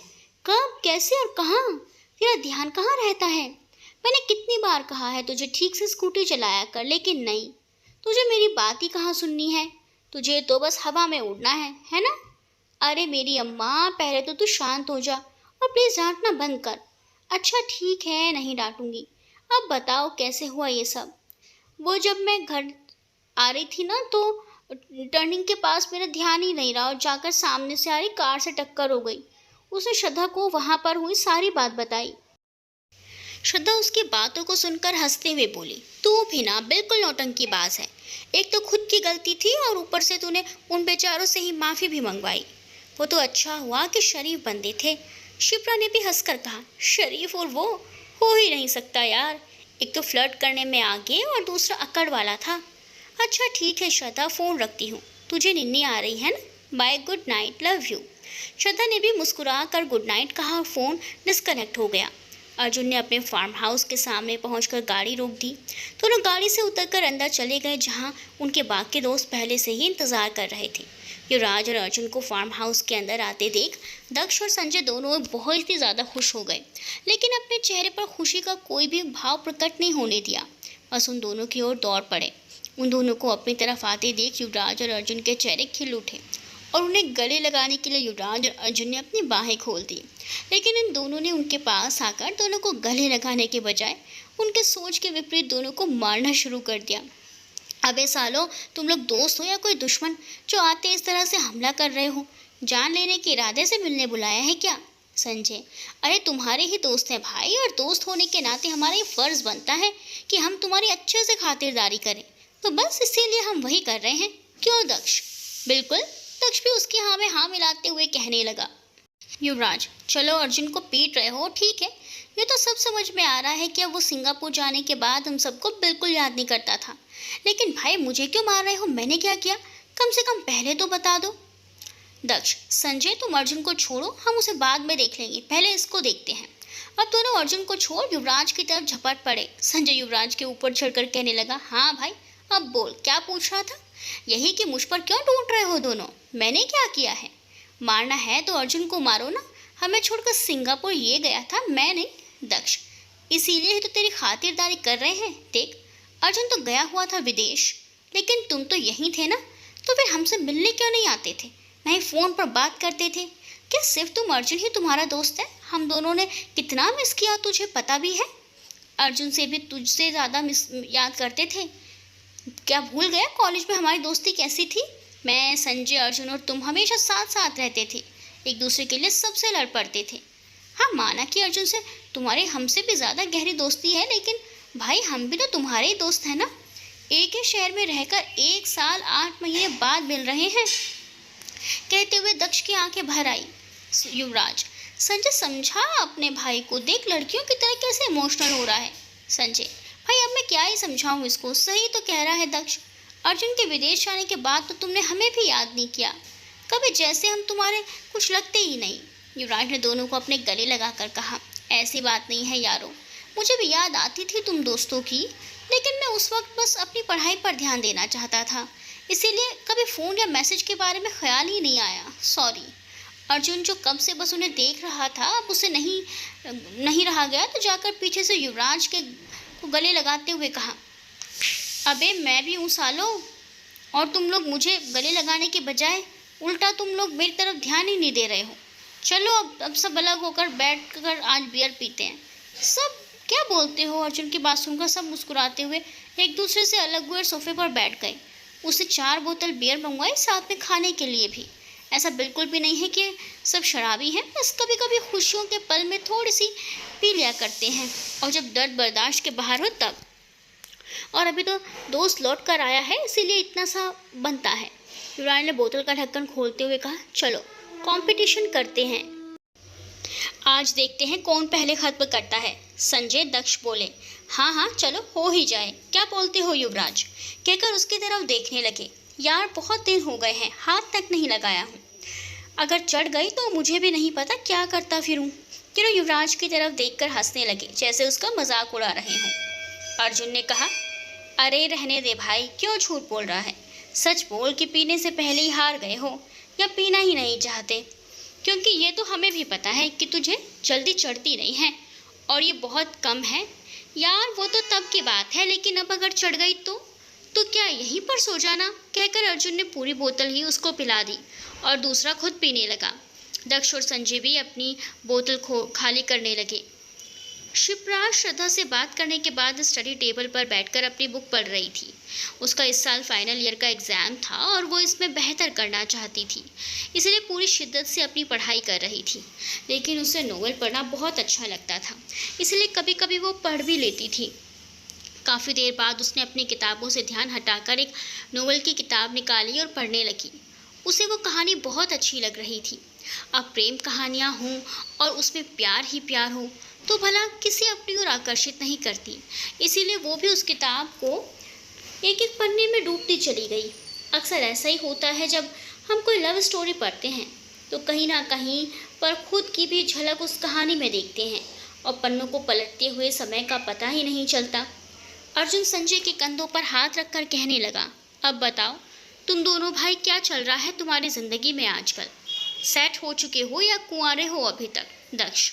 कब, कैसे और कहाँ? तेरा ध्यान कहाँ रहता है? मैंने कितनी बार कहा है तुझे ठीक से स्कूटी चलाया कर, लेकिन नहीं, तुझे मेरी बात ही कहाँ सुननी है। तुझे तो बस हवा में उड़ना है ना? अरे मेरी अम्मा, पहले तो तू शांत हो जा और प्लीज़ डांटना बंद कर। अच्छा ठीक है, नहीं डांटूंगी। अब बताओ कैसे हुआ ये सब? वो जब मैं घर आ रही थी ना, तो टर्निंग के पास मेरा ध्यान ही नहीं रहा और जाकर सामने से आ रही कार से टक्कर हो गई। उसने श्रद्धा को वहाँ पर हुई सारी बात बताई। श्रद्धा उसकी बातों को सुनकर हंसते हुए बोली, तू भी ना बिल्कुल नौटंकीबाज है। एक तो खुद की गलती थी और ऊपर से तूने उन बेचारों से ही माफ़ी भी मंगवाई। वो तो अच्छा हुआ कि शरीफ बंदे थे। शिप्रा ने भी हंसकर कहा, शरीफ और वो हो ही नहीं सकता यार। एक तो फ्लर्ट करने में आगे और दूसरा अकड़ वाला था। अच्छा ठीक है श्रद्धा, फ़ोन रखती हूँ, तुझे नींद आ रही है ना? Bye, good night, love you. Shraddha ने भी मुस्कुरा कर गुड नाइट कहा और फ़ोन डिस्कनेक्ट हो गया। अर्जुन ने अपने फार्म हाउस के सामने पहुंचकर गाड़ी रोक दी। दोनों गाड़ी से उतरकर अंदर चले गए, जहां उनके बाकी दोस्त पहले से ही इंतज़ार कर रहे थे। युवराज और अर्जुन को फार्म हाउस के अंदर आते देख दक्ष और संजय दोनों बहुत ही ज़्यादा खुश हो गए, लेकिन अपने चेहरे पर खुशी का कोई भी भाव प्रकट नहीं होने दिया। बस उन दोनों की ओर दौड़ पड़े। उन दोनों को अपनी तरफ आते देख युवराज और अर्जुन के चेहरे खिल उठे और उन्हें गले लगाने के लिए युवराज और अर्जुन ने अपनी बाहें खोल दी। लेकिन इन दोनों ने उनके पास आकर दोनों को गले लगाने के बजाय उनके सोच के विपरीत दोनों को मारना शुरू कर दिया। अबे सालो, तुम लोग दोस्त हो या कोई दुश्मन जो आते इस तरह से हमला कर रहे हो? जान लेने के इरादे से मिलने बुलाया है क्या? संजय, अरे तुम्हारे ही दोस्त हैं भाई, और दोस्त होने के नाते हमारा ये फ़र्ज़ बनता है कि हम तुम्हारी अच्छे से खातिरदारी करें, तो बस इसीलिए हम वही कर रहे हैं। क्यों दक्ष? बिल्कुल, दक्ष भी उसकी हाँ में हाँ मिलाते हुए कहने लगा। युवराज, चलो अर्जुन को पीट रहे हो, ठीक है, ये तो सब समझ में आ रहा है कि अब वो सिंगापुर जाने के बाद हम सबको बिल्कुल याद नहीं करता था, लेकिन भाई मुझे क्यों मार रहे हो? मैंने क्या किया? कम से कम पहले तो बता दो। दक्ष, संजय तुम अर्जुन को छोड़ो, हम उसे बाद में देख लेंगे, पहले इसको देखते हैं। अब दोनों अर्जुन को छोड़ युवराज की तरफ झपट पड़े। संजय युवराज के ऊपर चढ़कर कहने लगा, हाँ भाई, अब बोल, क्या पूछ रहा था? यही कि मुझ पर क्यों टूट रहे हो दोनों? मैंने क्या किया है? मारना है तो अर्जुन को मारो ना, हमें छोड़कर सिंगापुर ये गया था, मैं नहीं। दक्ष, इसीलिए ही तो तेरी खातिरदारी कर रहे हैं। देख, अर्जुन तो गया हुआ था विदेश, लेकिन तुम तो यहीं थे ना, तो फिर हमसे मिलने क्यों नहीं आते थे, नहीं फ़ोन पर बात करते थे? क्या सिर्फ तुम अर्जुन ही तुम्हारा दोस्त है? हम दोनों ने कितना मिस किया तुझे पता भी है। अर्जुन से भी तुझसे ज़्यादा मिस याद करते थे। क्या भूल गया कॉलेज में हमारी दोस्ती कैसी थी। मैं, संजय, अर्जुन और तुम हमेशा साथ साथ रहते थे, एक दूसरे के लिए सबसे लड़ पड़ते थे। हाँ, माना कि अर्जुन से तुम्हारे हमसे भी ज़्यादा गहरी दोस्ती है, लेकिन भाई हम भी तो तुम्हारे ही दोस्त हैं ना। एक ही शहर में रहकर 1 साल 8 महीने बाद मिल रहे हैं। कहते हुए दक्ष की आंखें भर आई। युवराज, संजय समझा अपने भाई को, देख लड़कियों की तरह कैसे इमोशनल हो रहा है। संजय, भाई अब मैं क्या ही समझाऊं इसको, सही तो कह रहा है दक्ष। अर्जुन के विदेश जाने के बाद तो तुमने हमें भी याद नहीं किया कभी, जैसे हम तुम्हारे कुछ लगते ही नहीं। युवराज ने दोनों को अपने गले लगाकर कहा, ऐसी बात नहीं है यारो, मुझे भी याद आती थी तुम दोस्तों की, लेकिन मैं उस वक्त बस अपनी पढ़ाई पर ध्यान देना चाहता था, इसीलिए कभी फ़ोन या मैसेज के बारे में ख्याल ही नहीं आया, सॉरी। अर्जुन जो कब से बस उन्हें देख रहा था, अब उसे नहीं रहा गया, तो जाकर पीछे से युवराज के को गले लगाते हुए कहा, अबे मैं भी हूँ सालो, और तुम लोग मुझे गले लगाने के बजाय उल्टा तुम लोग मेरी तरफ ध्यान ही नहीं दे रहे हो। चलो अब सब अलग होकर बैठ कर आज बियर पीते हैं। सब क्या बोलते हो। अर्जुन की बात सुनकर सब मुस्कुराते हुए एक दूसरे से अलग हुए और सोफे पर बैठ गए। उसे 4 बोतल बियर मंगवाई, साथ में खाने के लिए भी। ऐसा बिल्कुल भी नहीं है कि सब शराबी हैं, बस कभी कभी खुशियों के पल में थोड़ी सी पी लिया करते हैं, और जब दर्द बर्दाश्त के बाहर हो तब। और अभी तो दोस्त लौट कर आया है, इसीलिए इतना सा बनता है। युवराज ने बोतल का ढक्कन खोलते हुए कहा, चलो कंपटीशन करते हैं, आज देखते हैं कौन पहले खत्म करता है। संजय, दक्ष बोले, हाँ हाँ चलो हो ही जाए, क्या बोलते हो युवराज, कहकर उसकी तरफ देखने लगे। यार बहुत दिन हो गए हैं, हाथ तक नहीं लगाया हूँ, अगर चढ़ गई तो मुझे भी नहीं पता क्या करता फिरूं। तीनों युवराज की तरफ देखकर हंसने लगे, जैसे उसका मजाक उड़ा रहे हों। अर्जुन ने कहा, अरे रहने दे भाई, क्यों झूठ बोल रहा है, सच बोल कि पीने से पहले ही हार गए हो या पीना ही नहीं चाहते, क्योंकि ये तो हमें भी पता है कि तुझे जल्दी चढ़ती नहीं है और ये बहुत कम है। यार वो तो तब की बात है, लेकिन अब अगर चढ़ गई तो क्या यहीं पर सो जाना, कहकर अर्जुन ने पूरी बोतल ही उसको पिला दी और दूसरा खुद पीने लगा। दक्ष और संजय भी अपनी बोतल खाली करने लगे। शिवराज श्रद्धा से बात करने के बाद स्टडी टेबल पर बैठकर अपनी बुक पढ़ रही थी। उसका इस साल फाइनल ईयर का एग्ज़ाम था और वो इसमें बेहतर करना चाहती थी, इसलिए पूरी शिद्दत से अपनी पढ़ाई कर रही थी। लेकिन उसे नोवेल पढ़ना बहुत अच्छा लगता था, इसलिए कभी कभी वो पढ़ भी लेती थी। काफ़ी देर बाद उसने अपनी किताबों से ध्यान हटाकर एक नोवेल की किताब निकाली और पढ़ने लगी। उसे वो कहानी बहुत अच्छी लग रही थी। अब प्रेम कहानियाँ हों और उसमें प्यार ही प्यार हो तो भला किसे अपनी ओर आकर्षित नहीं करती, इसीलिए वो भी उस किताब को एक एक पन्ने में डूबती चली गई। अक्सर ऐसा ही होता है, जब हम कोई लव स्टोरी पढ़ते हैं तो कहीं ना कहीं पर खुद की भी झलक उस कहानी में देखते हैं और पन्नों को पलटते हुए समय का पता ही नहीं चलता। अर्जुन संजय के कंधों पर हाथ रखकर कहने लगा, अब बताओ तुम दोनों भाई, क्या चल रहा है तुम्हारी ज़िंदगी में आजकल, सेट हो चुके हो या कुंवारे हो अभी तक। दक्ष,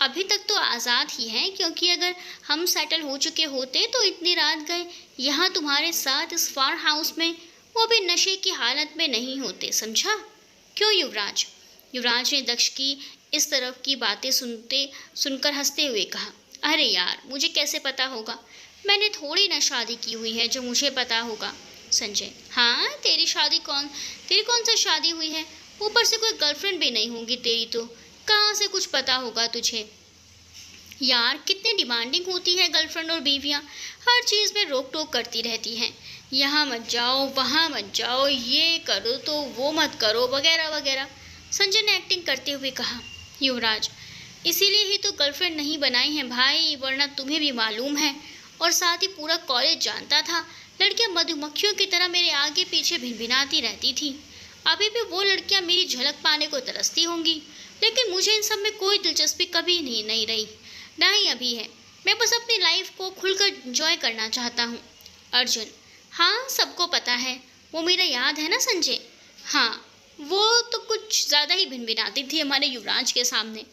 अभी तक तो आज़ाद ही हैं, क्योंकि अगर हम सेटल हो चुके होते तो इतनी रात गए यहाँ तुम्हारे साथ इस फार्म हाउस में, वो भी नशे की हालत में नहीं होते, समझा। क्यों युवराज। युवराज ने दक्ष की इस तरफ की बातें सुनकर हंसते हुए कहा, अरे यार मुझे कैसे पता होगा, मैंने थोड़ी ना शादी की हुई है जो मुझे पता होगा। संजय, हाँ तेरी कौन सा शादी हुई है, ऊपर से कोई गर्लफ्रेंड भी नहीं होगी तेरी, तो कहाँ से कुछ पता होगा तुझे। यार कितनी डिमांडिंग होती है गर्लफ्रेंड और बीवियाँ, हर चीज़ में रोक टोक करती रहती हैं, यहाँ मत जाओ वहाँ मत जाओ, ये करो तो वो मत करो, वगैरह वगैरह। संजय ने एक्टिंग करते हुए कहा, युवराज इसीलिए ही तो गर्लफ्रेंड नहीं बनाई है भाई, वरना तुम्हें भी मालूम है और साथ ही पूरा कॉलेज जानता था, लड़कियाँ मधुमक्खियों की तरह मेरे आगे पीछे भिनभिनाती रहती थी। अभी भी वो लड़कियाँ मेरी झलक पाने को तरसती होंगी, लेकिन मुझे इन सब में कोई दिलचस्पी कभी नहीं रही, ना ही अभी है। मैं बस अपनी लाइफ को खुलकर एंजॉय करना चाहता हूँ। अर्जुन, हाँ सबको पता है, वो मेरा याद है ना संजय। हाँ वो तो कुछ ज़्यादा ही भिनभिनाती थी हमारे युवराज के सामने,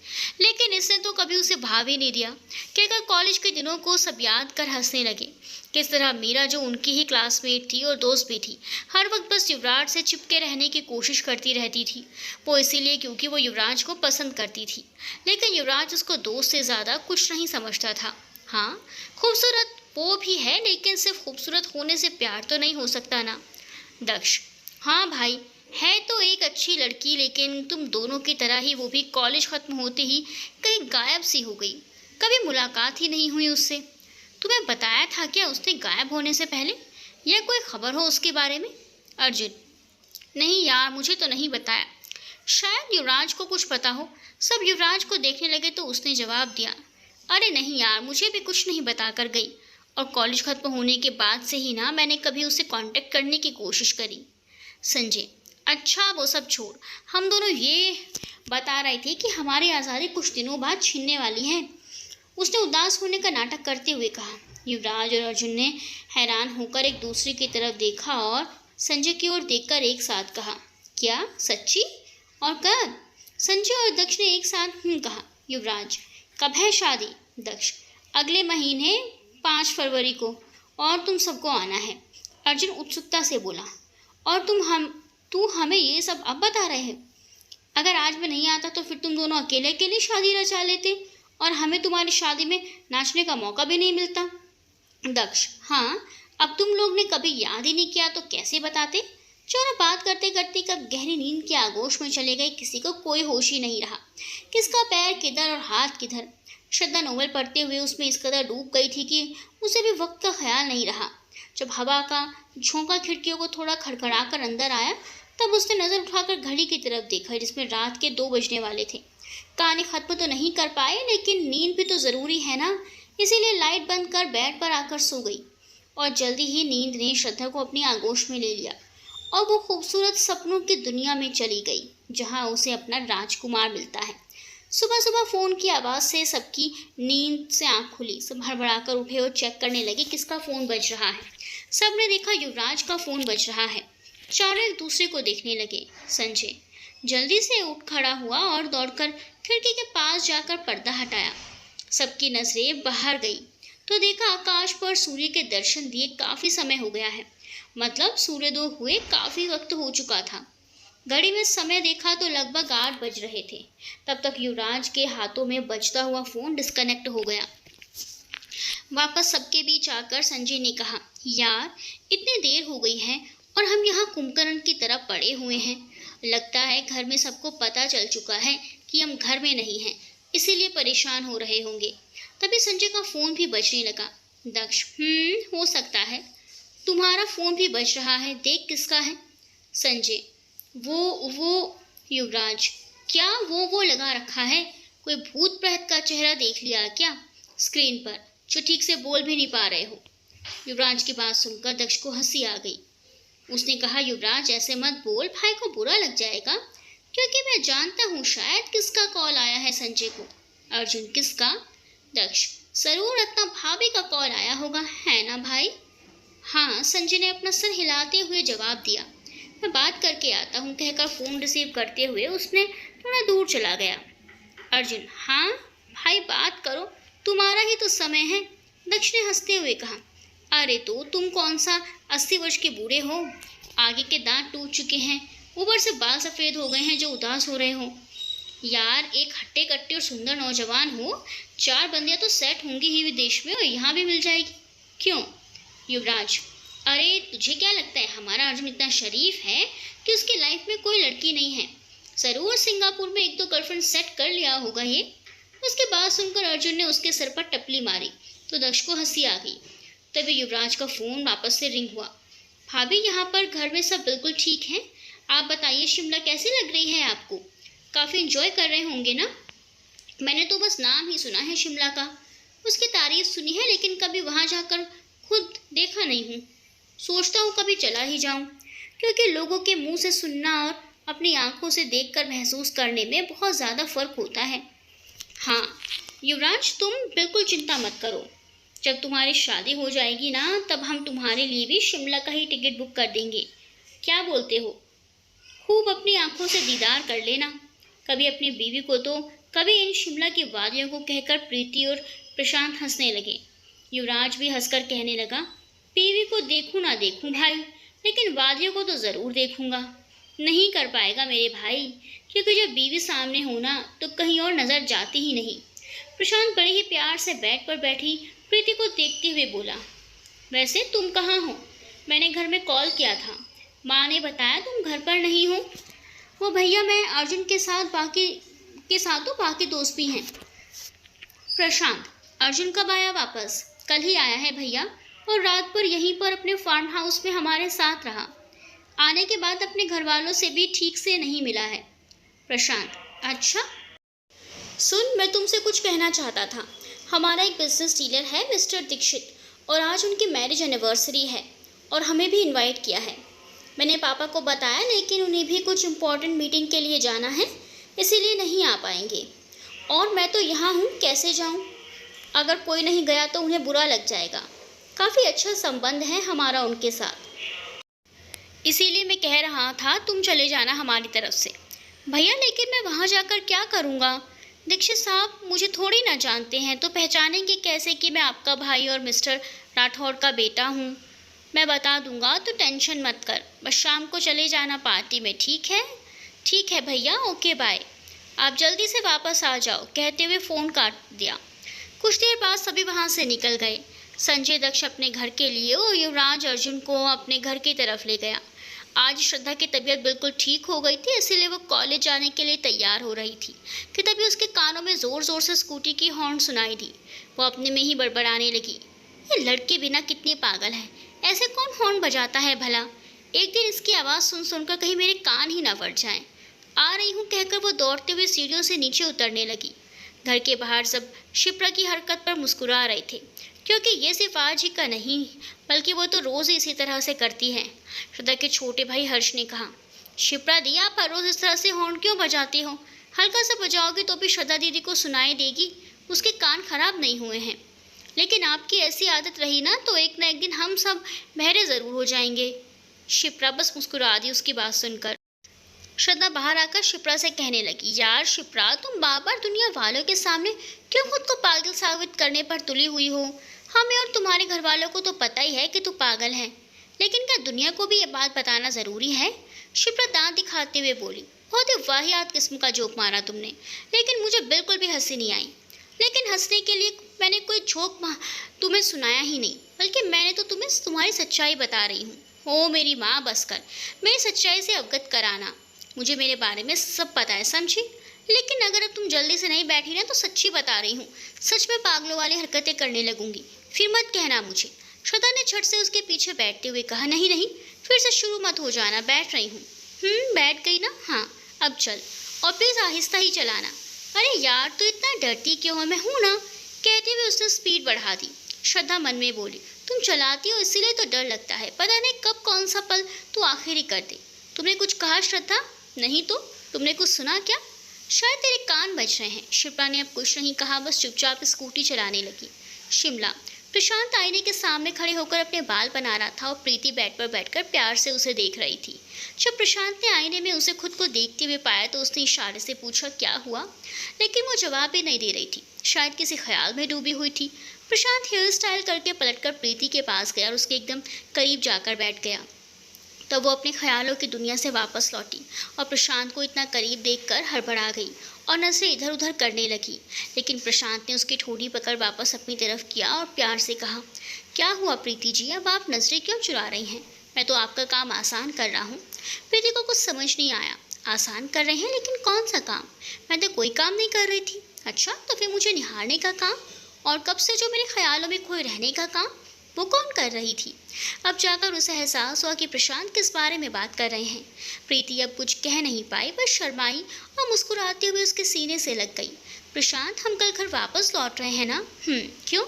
लेकिन इसने तो कभी उसे भाव ही नहीं दिया कि अगर कॉलेज के दिनों को सब याद कर हंसने लगे। किस तरह मीरा, जो उनकी ही क्लासमेट थी और दोस्त भी थी, हर वक्त बस युवराज से चिपके रहने की कोशिश करती रहती थी। वो इसीलिए क्योंकि वो युवराज को पसंद करती थी, लेकिन युवराज उसको दोस्त से ज़्यादा कुछ नहीं समझता था। हाँ, खूबसूरत वो भी है, लेकिन सिर्फ खूबसूरत होने से प्यार तो नहीं हो सकता ना। दक्ष: हाँ भाई, है तो एक अच्छी लड़की, लेकिन तुम दोनों की तरह ही वो भी कॉलेज खत्म होते ही कहीं गायब सी हो गई। कभी मुलाकात ही नहीं हुई उससे। तुम्हें बताया था क्या उसने गायब होने से पहले, या कोई खबर हो उसके बारे में? अर्जुन: नहीं यार, मुझे तो नहीं बताया। शायद युवराज को कुछ पता हो। सब युवराज को देखने लगे तो उसने जवाब दिया: अरे नहीं यार, मुझे भी कुछ नहीं बता कर गई, और कॉलेज खत्म होने के बाद से ही ना मैंने कभी उसे कांटेक्ट करने की कोशिश करी। संजय: अच्छा वो सब छोड़, हम दोनों ये बता रहे थे कि हमारी आज़ादी कुछ दिनों बाद छीनने वाली है। उसने उदास होने का नाटक करते हुए कहा। युवराज और अर्जुन ने हैरान होकर एक दूसरे की तरफ देखा और संजय की ओर देखकर एक साथ कहा, क्या सच्ची? और कब? संजय और दक्ष ने एक साथ कहा। युवराज: कब है शादी? दक्ष: अगले महीने 5 फरवरी को, और तुम सबको आना है। अर्जुन उत्सुकता से बोला, और तू हमें ये सब अब बता रहे हैं? अगर आज मैं नहीं आता तो फिर तुम दोनों अकेले अकेले शादी रचा लेते, और हमें तुम्हारी शादी में नाचने का मौका भी नहीं मिलता। दक्ष: हाँ, अब तुम लोग ने कभी याद ही नहीं किया तो कैसे बताते? चारों बात करते करते कब गहरी नींद के आगोश में चले गए, किसी को कोई होश ही नहीं रहा। किसका पैर किधर और हाथ किधर। श्रद्धा नोवेल पढ़ते हुए उसमें इस कदर डूब गई थी कि उसे भी वक्त का ख्याल नहीं रहा। जब हवा का झोंका खिड़कियों को थोड़ा खड़खड़ाकर अंदर आया, तब उसने नज़र उठाकर घड़ी की तरफ देखा, जिसमें रात के 2 बजने वाले थे। कहानी खत्म तो नहीं कर पाए, लेकिन नींद भी तो ज़रूरी है ना, इसीलिए लाइट बंद कर बेड पर आकर सो गई। और जल्दी ही नींद ने श्रद्धा को अपनी आगोश में ले लिया, और वो खूबसूरत सपनों की दुनिया में चली गई, जहाँ उसे अपना राजकुमार मिलता है। सुबह सुबह फ़ोन की आवाज़ से सबकी नींद से आँख खुली। सब हड़बड़ाकर उठे और चेक करने लगे किसका फ़ोन बज रहा है। सब ने देखा युवराज का फ़ोन बज रहा है। चारों एक दूसरे को देखने लगे। संजय जल्दी से उठ खड़ा हुआ और दौड़कर खिड़की के पास जाकर पर्दा हटाया। सबकी नजरें बाहर गई तो देखा आकाश पर सूर्य के दर्शन दिए काफ़ी समय हो गया है, मतलब सूर्योदय हुए काफ़ी वक्त हो चुका था। घड़ी में समय देखा तो लगभग 8 बज रहे थे। तब तक युवराज के हाथों में बजता हुआ फ़ोन डिस्कनेक्ट हो गया। वापस सबके बीच आकर संजय ने कहा, यार इतनी देर हो गई है और हम यहाँ कुंभकर्ण की तरह पड़े हुए हैं। लगता है घर में सबको पता चल चुका है कि हम घर में नहीं हैं, इसीलिए परेशान हो रहे होंगे। तभी संजय का फ़ोन भी बजने लगा। दक्ष: हो सकता है। तुम्हारा फ़ोन भी बज रहा है, देख किसका है। संजय: वो। युवराज: क्या वो लगा रखा है? कोई भूत प्रेत का चेहरा देख लिया क्या स्क्रीन पर, जो ठीक से बोल भी नहीं पा रहे हो? युवराज की बात सुनकर दक्ष को हंसी आ गई। उसने कहा, युवराज ऐसे मत बोल, भाई को बुरा लग जाएगा, क्योंकि मैं जानता हूँ शायद किसका कॉल आया है संजय को। अर्जुन: किसका? दक्ष: जरूर रत्ना भाभी का कॉल आया होगा, है ना भाई? हाँ, संजय ने अपना सर हिलाते हुए जवाब दिया। मैं बात करके आता हूँ, कहकर फ़ोन रिसीव करते हुए उसने थोड़ा दूर चला गया। अर्जुन: हाँ भाई, बात करो, तुम्हारा ही तो समय है। दक्ष ने हंसते हुए कहा, अरे तो तुम कौन सा 80 वर्ष के बूढ़े हो, आगे के दांत टूट चुके हैं, ऊपर से बाल सफ़ेद हो गए हैं जो उदास हो रहे हो। यार एक हट्टे कट्टे और सुंदर नौजवान हो, 4 बंदियां तो सेट होंगी ही विदेश में, और यहाँ भी मिल जाएगी। क्यों? युवराज: अरे तुझे क्या लगता है हमारा अर्जुन इतना शरीफ है कि उसकी लाइफ में कोई लड़की नहीं है? जरूर सिंगापुर में 1-2 गर्लफ्रेंड सेट कर लिया होगा ये। उसके बाद सुनकर अर्जुन ने उसके सर पर टपली मारी तो दक्ष को हंसी आ गई। तभी युवराज का फ़ोन वापस से रिंग हुआ। भाभी, यहाँ पर घर में सब बिल्कुल ठीक हैं। आप बताइए शिमला कैसी लग रही है आपको? काफ़ी इंजॉय कर रहे होंगे ना? मैंने तो बस नाम ही सुना है शिमला का, उसकी तारीफ सुनी है, लेकिन कभी वहाँ जाकर खुद देखा नहीं हूँ। सोचता हूँ कभी चला ही जाऊँ, क्योंकि लोगों के मुंह से सुनना और अपनी आंखों से देखकर महसूस करने में बहुत ज़्यादा फ़र्क होता है। हाँ युवराज, तुम बिल्कुल चिंता मत करो। जब तुम्हारी शादी हो जाएगी ना, तब हम तुम्हारे लिए भी शिमला का ही टिकट बुक कर देंगे। क्या बोलते हो? खूब अपनी आंखों से दीदार कर लेना। कभी अपनी बीवी को तो कभी इन शिमला की वादियों को कहकर प्रीति और प्रशांत हंसने लगे। युवराज भी हंसकर कहने लगा, बीवी को देखूं ना देखूं भाई, लेकिन वादियों को तो ज़रूर देखूंगा। नहीं कर पाएगा मेरे भाई, क्योंकि जब बीवी सामने हो ना तो कहीं और नज़र जाती ही नहीं। प्रशांत बड़े ही प्यार से बेड पर बैठी प्रीति को देखते हुए बोला, वैसे तुम कहाँ हो? मैंने घर में कॉल किया था, माँ ने बताया तुम घर पर नहीं हो। वो भैया मैं अर्जुन के साथ तो बाकी दोस्त भी हैं। प्रशांत, अर्जुन कब आया वापस? कल ही आया है भैया, और रात भर यहीं पर अपने फार्म हाउस में हमारे साथ रहा। आने के बाद अपने घर वालों से भी ठीक से नहीं मिला है। प्रशांत, अच्छा। सुन, मैं तुमसे कुछ कहना चाहता था। हमारा एक बिजनेस डीलर है मिस्टर दीक्षित, और आज उनकी मैरिज एनिवर्सरी है और हमें भी इनवाइट किया है। मैंने पापा को बताया, लेकिन उन्हें भी कुछ इम्पोर्टेंट मीटिंग के लिए जाना है, इसीलिए नहीं आ पाएंगे। और मैं तो यहाँ हूँ, कैसे जाऊँ? अगर कोई नहीं गया तो उन्हें बुरा लग जाएगा। काफ़ी अच्छा संबंध है हमारा उनके साथ, इसीलिए मैं कह रहा था तुम चले जाना हमारी तरफ से। भैया लेकिन मैं वहाँ जाकर क्या करूँगा? दीक्षित साहब मुझे थोड़ी ना जानते हैं, तो पहचानेंगे कैसे कि मैं आपका भाई और मिस्टर राठौड़ का बेटा हूँ? मैं बता दूँगा, तो टेंशन मत कर, बस शाम को चले जाना पार्टी में, ठीक है? ठीक है भैया, ओके बाय। आप जल्दी से वापस आ जाओ, कहते हुए फ़ोन काट दिया। कुछ देर बाद सभी वहाँ से निकल गए। संजय दक्ष अपने घर के लिए और युवराज अर्जुन को अपने घर की तरफ ले गया। आज श्रद्धा की तबीयत बिल्कुल ठीक हो गई थी, इसलिए वो कॉलेज जाने के लिए तैयार हो रही थी कि तभी उसके कानों में ज़ोर ज़ोर से स्कूटी की हॉर्न सुनाई दी। वो अपने में ही बड़बड़ाने लगी, ये लड़की बिना कितनी पागल है, ऐसे कौन हॉर्न बजाता है भला? एक दिन इसकी आवाज़ सुन सुनकर कहीं मेरे कान ही ना फट जाएं। आ रही हूँ कहकर वो दौड़ते हुए सीढ़ियों से नीचे उतरने लगी। घर के बाहर सब शिप्रा की हरकत पर मुस्कुरा रहे थे, क्योंकि ये सिर्फ आज ही का नहीं, बल्कि वो तो रोज़ इसी तरह से करती है। श्रद्धा के छोटे भाई हर्ष ने कहा, शिप्रा दी आप हर रोज़ इस तरह से हॉर्न क्यों बजाती हो? हल्का सा बजाओगी तो भी श्रद्धा दीदी को सुनाई देगी, उसके कान खराब नहीं हुए हैं। लेकिन आपकी ऐसी आदत रही ना तो एक दिन हम सब बहरे ज़रूर हो जाएंगे। शिप्रा बस मुस्कुरा दी उसकी बात सुनकर। श्रद्धा बाहर आकर शिप्रा से कहने लगी, यार शिप्रा, तुम बार बार दुनिया वालों के सामने क्यों खुद को पागल साबित करने पर तुली हुई हो? हमें और तुम्हारे घर वालों को तो पता ही है कि तू पागल है, लेकिन क्या दुनिया को भी ये बात बताना ज़रूरी है? शिप्रा दांत दिखाते हुए बोली, बहुत ही वाहियात किस्म का जोक मारा तुमने, लेकिन मुझे बिल्कुल भी हंसी नहीं आई। लेकिन हंसने के लिए मैंने कोई जोक तुम्हें सुनाया ही नहीं, बल्कि मैंने तो तुम्हें तुम्हारी सच्चाई बता रही हूँ। ओ मेरी माँ, बस कर, मेरी सच्चाई से अवगत कराना। मुझे मेरे बारे में सब पता है, समझी? लेकिन अगर अब तुम जल्दी से नहीं बैठी ना तो सच्ची बता रही हूँ, सच में पागलों वाली हरकतें करने लगूंगी, फिर मत कहना मुझे। श्रद्धा ने झट से उसके पीछे बैठते हुए कहा, नहीं नहीं, फिर से शुरू मत हो जाना, बैठ रही हूँ। बैठ गई ना? हाँ, अब चल, और प्लीज़ आहिस्ता ही चलाना। अरे यार तू इतना डरती क्यों है? मैं हूँ ना, कहते हुए उसने स्पीड बढ़ा दी। श्रद्धा मन में बोली, तुम चलाती हो इसीलिए तो डर लगता है, पता नहीं कब कौन सा पल तू आखिर ही कर दे। तुमने कुछ कहा श्रद्धा? नहीं तो तुमने कुछ सुना क्या? शायद तेरे कान बज रहे हैं। शिप्रा ने अब कुछ नहीं कहा, बस चुपचाप स्कूटी चलाने लगी। शिमला। प्रशांत आईने के सामने खड़े होकर अपने बाल बना रहा था और प्रीति बेड पर बैठकर प्यार से उसे देख रही थी। जब प्रशांत ने आईने में उसे खुद को देखते हुए पाया तो उसने इशारे से पूछा, क्या हुआ? लेकिन वो जवाब भी नहीं दे रही थी, शायद किसी ख्याल में डूबी हुई थी। प्रशांत हेयर स्टाइल करके पलटकर प्रीति के पास गया और उसके एकदम करीब जाकर बैठ गया। तब वो अपने ख्यालों की दुनिया से वापस लौटी और प्रशांत को इतना करीब देखकर हड़बड़ा गई और नजरें इधर उधर करने लगी। लेकिन प्रशांत ने उसकी ठोड़ी पकड़ वापस अपनी तरफ किया और प्यार से कहा, क्या हुआ प्रीति जी, अब आप नजरें क्यों चुरा रही हैं? मैं तो आपका काम आसान कर रहा हूँ। प्रीति को कुछ समझ नहीं आया। आसान कर रहे हैं, लेकिन कौन सा काम? मैं तो कोई काम नहीं कर रही थी। अच्छा, तो फिर मुझे निहारने का काम, और कब से जो मेरे ख्यालों में खोए रहने का काम, वो कौन कर रही थी? अब जाकर उसे एहसास हुआ कि प्रशांत किस बारे में बात कर रहे हैं। प्रीति अब कुछ कह नहीं पाई, बस शर्माई और मुस्कुराते हुए उसके सीने से लग गई। प्रशांत, हम कल घर वापस लौट रहे हैं ना? क्यों?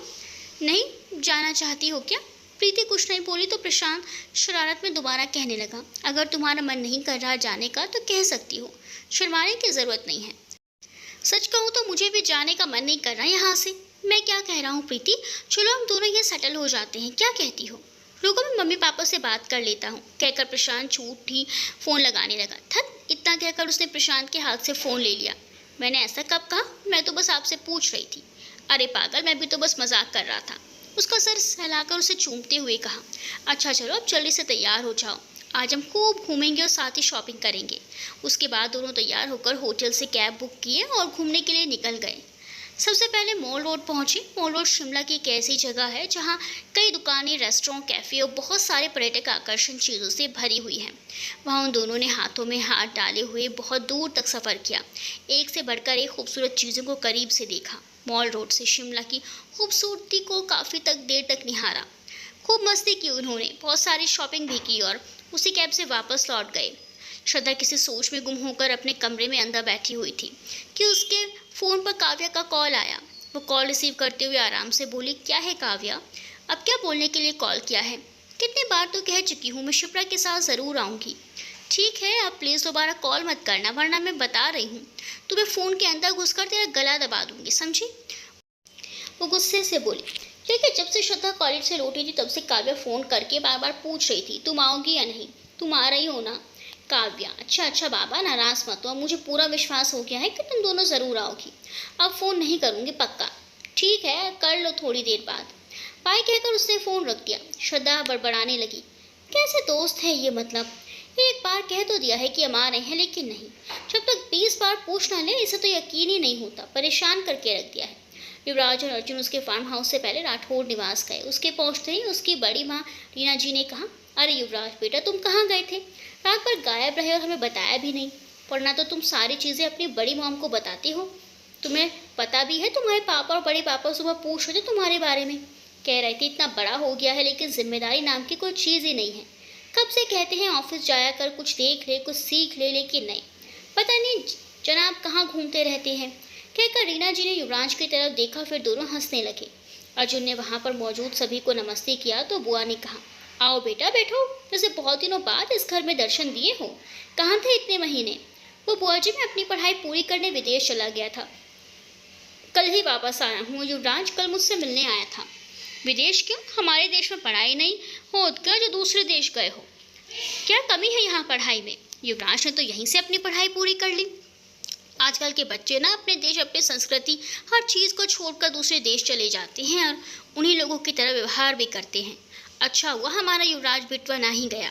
नहीं जाना चाहती हो क्या? प्रीति कुछ नहीं बोली तो प्रशांत शरारत में दोबारा कहने लगा, अगर तुम्हारा मन नहीं कर रहा जाने का तो कह सकती हो, शर्माने की ज़रूरत नहीं है। सच कहूँ तो मुझे भी जाने का मन नहीं कर रहा यहाँ से। मैं क्या कह रहा हूँ प्रीति, चलो हम दोनों ये सेटल हो जाते हैं, क्या कहती हो? रुको मैं मम्मी पापा से बात कर लेता हूँ, कहकर प्रशांत छूट ही फ़ोन लगाने लगा। थक, इतना कहकर उसने प्रशांत के हाथ से फ़ोन ले लिया। मैंने ऐसा कब कहा? मैं तो बस आपसे पूछ रही थी। अरे पागल, मैं भी तो बस मजाक कर रहा था। उसका सर सहलाकर उसे चूमते हुए कहा। अच्छा चलो अब जल्दी से तैयार हो जाओ, आज हम खूब घूमेंगे और साथ ही शॉपिंग करेंगे। उसके बाद दोनों तैयार होकर होटल से कैब बुक किए और घूमने के लिए निकल गए। सबसे पहले मॉल रोड पहुंचे। मॉल रोड शिमला की एक ऐसी जगह है जहां कई दुकानें, रेस्टोरेंट, कैफ़े और बहुत सारे पर्यटक आकर्षण चीज़ों से भरी हुई हैं। वहां उन दोनों ने हाथों में हाथ डाले हुए बहुत दूर तक सफ़र किया। एक से बढ़कर एक खूबसूरत चीज़ों को करीब से देखा। मॉल रोड से शिमला की खूबसूरती को काफ़ी देर तक निहारा। खूब मस्ती की उन्होंने, बहुत सारी शॉपिंग भी की और उसी कैब से वापस लौट गए। श्रद्धा किसी सोच में गुम होकर अपने कमरे में अंदर बैठी हुई थी कि उसके फ़ोन पर काव्या का कॉल आया। वो कॉल रिसीव करते हुए आराम से बोली, क्या है काव्या, अब क्या बोलने के लिए कॉल किया है? कितनी बार तो कह चुकी हूँ मैं शिप्रा के साथ ज़रूर आऊँगी। ठीक है, अब प्लीज़ दोबारा कॉल मत करना, वरना मैं बता रही हूँ तुम्हें फ़ोन के अंदर घुसकर तेरा गला दबा दूँगी, समझी? वो गुस्से से बोली। लेकिन जब से श्रद्धा कॉलेज से लौटी थी तब से काव्या फ़ोन करके बार बार पूछ रही थी, तुम आओगी या नहीं, तुम आ रही हो ना? काव्या, अच्छा अच्छा बाबा नाराज़ मत हो, अब मुझे पूरा विश्वास हो गया है कि तुम दोनों ज़रूर आओगी। अब फ़ोन नहीं करूँगी पक्का। ठीक है, कर लो थोड़ी देर बाद। बाय कहकर उसने फ़ोन रख दिया। श्रद्धा बड़बड़ाने लगी, कैसे दोस्त है ये, मतलब एक बार कह तो दिया है कि हम आ रहे हैं, लेकिन नहीं, जब तक 20 बार पूछ ना ले इसे तो यकीन ही नहीं होता, परेशान करके रख दिया है। युवराज और अर्जुन उसके फार्म हाउस से पहले राठौड़ निवास गए। उसके पहुंचते ही उसकी बड़ी माँ रीना जी ने कहा, अरे युवराज बेटा, तुम कहाँ गए थे? रात भर गायब रहे और हमें बताया भी नहीं। वरना तो तुम सारी चीज़ें अपनी बड़ी मॉम को बताती हो। तुम्हें पता भी है तुम्हारे पापा और बड़े पापा सुबह पूछ रहे थे तुम्हारे बारे में। कह रहे थे इतना बड़ा हो गया है लेकिन जिम्मेदारी नाम की कोई चीज़ ही नहीं है। कब से कहते हैं ऑफिस जाया कर, कुछ देख ले, कुछ सीख ले, लेकिन नहीं। पता नहीं जनाब कहाँ घूमते रहते हैं। कहकर रीना जी ने युवराज की तरफ देखा, फिर दोनों हंसने लगे। अर्जुन ने वहाँ पर मौजूद सभी को नमस्ते किया तो बुआ ने कहा, आओ बेटा बैठो, जैसे बहुत दिनों बाद इस घर में दर्शन दिए हो। कहाँ थे इतने महीने? वो बुआ जी, मैं अपनी पढ़ाई पूरी करने विदेश चला गया था, कल ही वापस आया हूँ। युवराज कल मुझसे मिलने आया था। विदेश क्यों? हमारे देश में पढ़ाई नहीं हो क्या जो दूसरे देश गए हो? क्या कमी है यहाँ पढ़ाई में? युवराज ने तो यहीं से अपनी पढ़ाई पूरी कर ली। आजकल के बच्चे ना अपने देश, अपनी संस्कृति, हर चीज़ को छोड़कर दूसरे देश चले जाते हैं और उन्हीं लोगों की तरह व्यवहार भी करते हैं। अच्छा हुआ हमारा युवराज बिटवा ना ही गया।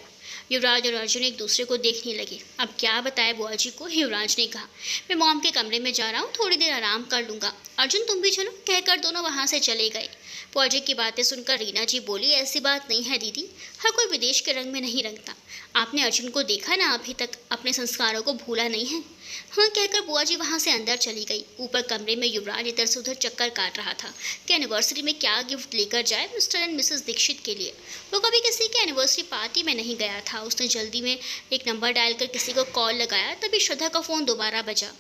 युवराज और अर्जुन एक दूसरे को देखने लगे। अब क्या बताए बुआ जी को? युवराज ने कहा, मैं मॉम के कमरे में जा रहा हूँ, थोड़ी देर आराम कर लूँगा। अर्जुन तुम भी चलो, कहकर दोनों वहाँ से चले गए। बुआ जी की बातें सुनकर रीना जी बोली, ऐसी बात नहीं है दीदी, हर कोई विदेश के रंग में नहीं रंगता। आपने अर्जुन को देखा ना, अभी तक अपने संस्कारों को भूला नहीं है। हाँ, कहकर बुआ जी वहाँ से अंदर चली गई। ऊपर कमरे में युवराज इधर से उधर चक्कर काट रहा था कि एनिवर्सरी में क्या गिफ्ट लेकर जाए मिस्टर एंड मिसेस दीक्षित के लिए। वो कभी किसी की एनिवर्सरी पार्टी में नहीं गया था। उसने जल्दी में एक नंबर डायल कर किसी को कॉल लगाया, तभी श्रद्धा का फ़ोन दोबारा बजा।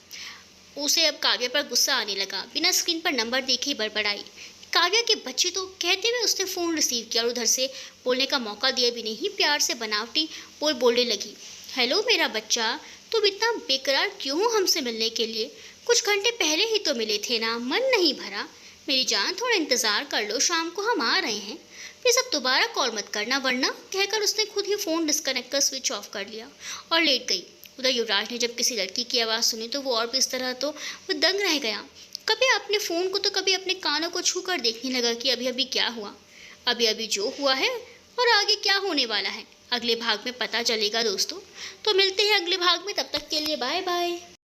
उसे अब काव्या पर गुस्सा आने लगा। बिना स्क्रीन पर नंबर देखे बड़बड़ाई, काव्या के बच्चे तो, कहते हुए उसने फ़ोन रिसीव किया और उधर से बोलने का मौका दिया भी नहीं, प्यार से बनावटी बोलने लगी, हेलो मेरा बच्चा, तुम इतना बेकरार क्यों हो हमसे मिलने के लिए? कुछ घंटे पहले ही तो मिले थे ना, मन नहीं भरा? मेरी जान थोड़ा इंतज़ार कर लो, शाम को हम आ रहे हैं। प्लीज़ अब दोबारा कॉल मत करना, वरना, कहकर उसने खुद ही फ़ोन डिस्कनेक्ट कर स्विच ऑफ कर लिया और लेट गई। उधर युवराज ने जब किसी लड़की की आवाज़ सुनी तो वो और भी इस तरह तो वो दंग रह गया। कभी अपने फ़ोन को तो कभी अपने कानों को छू कर देखने लगा कि अभी अभी क्या हुआ, अभी अभी जो हुआ है और आगे क्या होने वाला है, अगले भाग में पता चलेगा दोस्तों। तो मिलते हैं अगले भाग में, तब तक के लिए बाय बाय।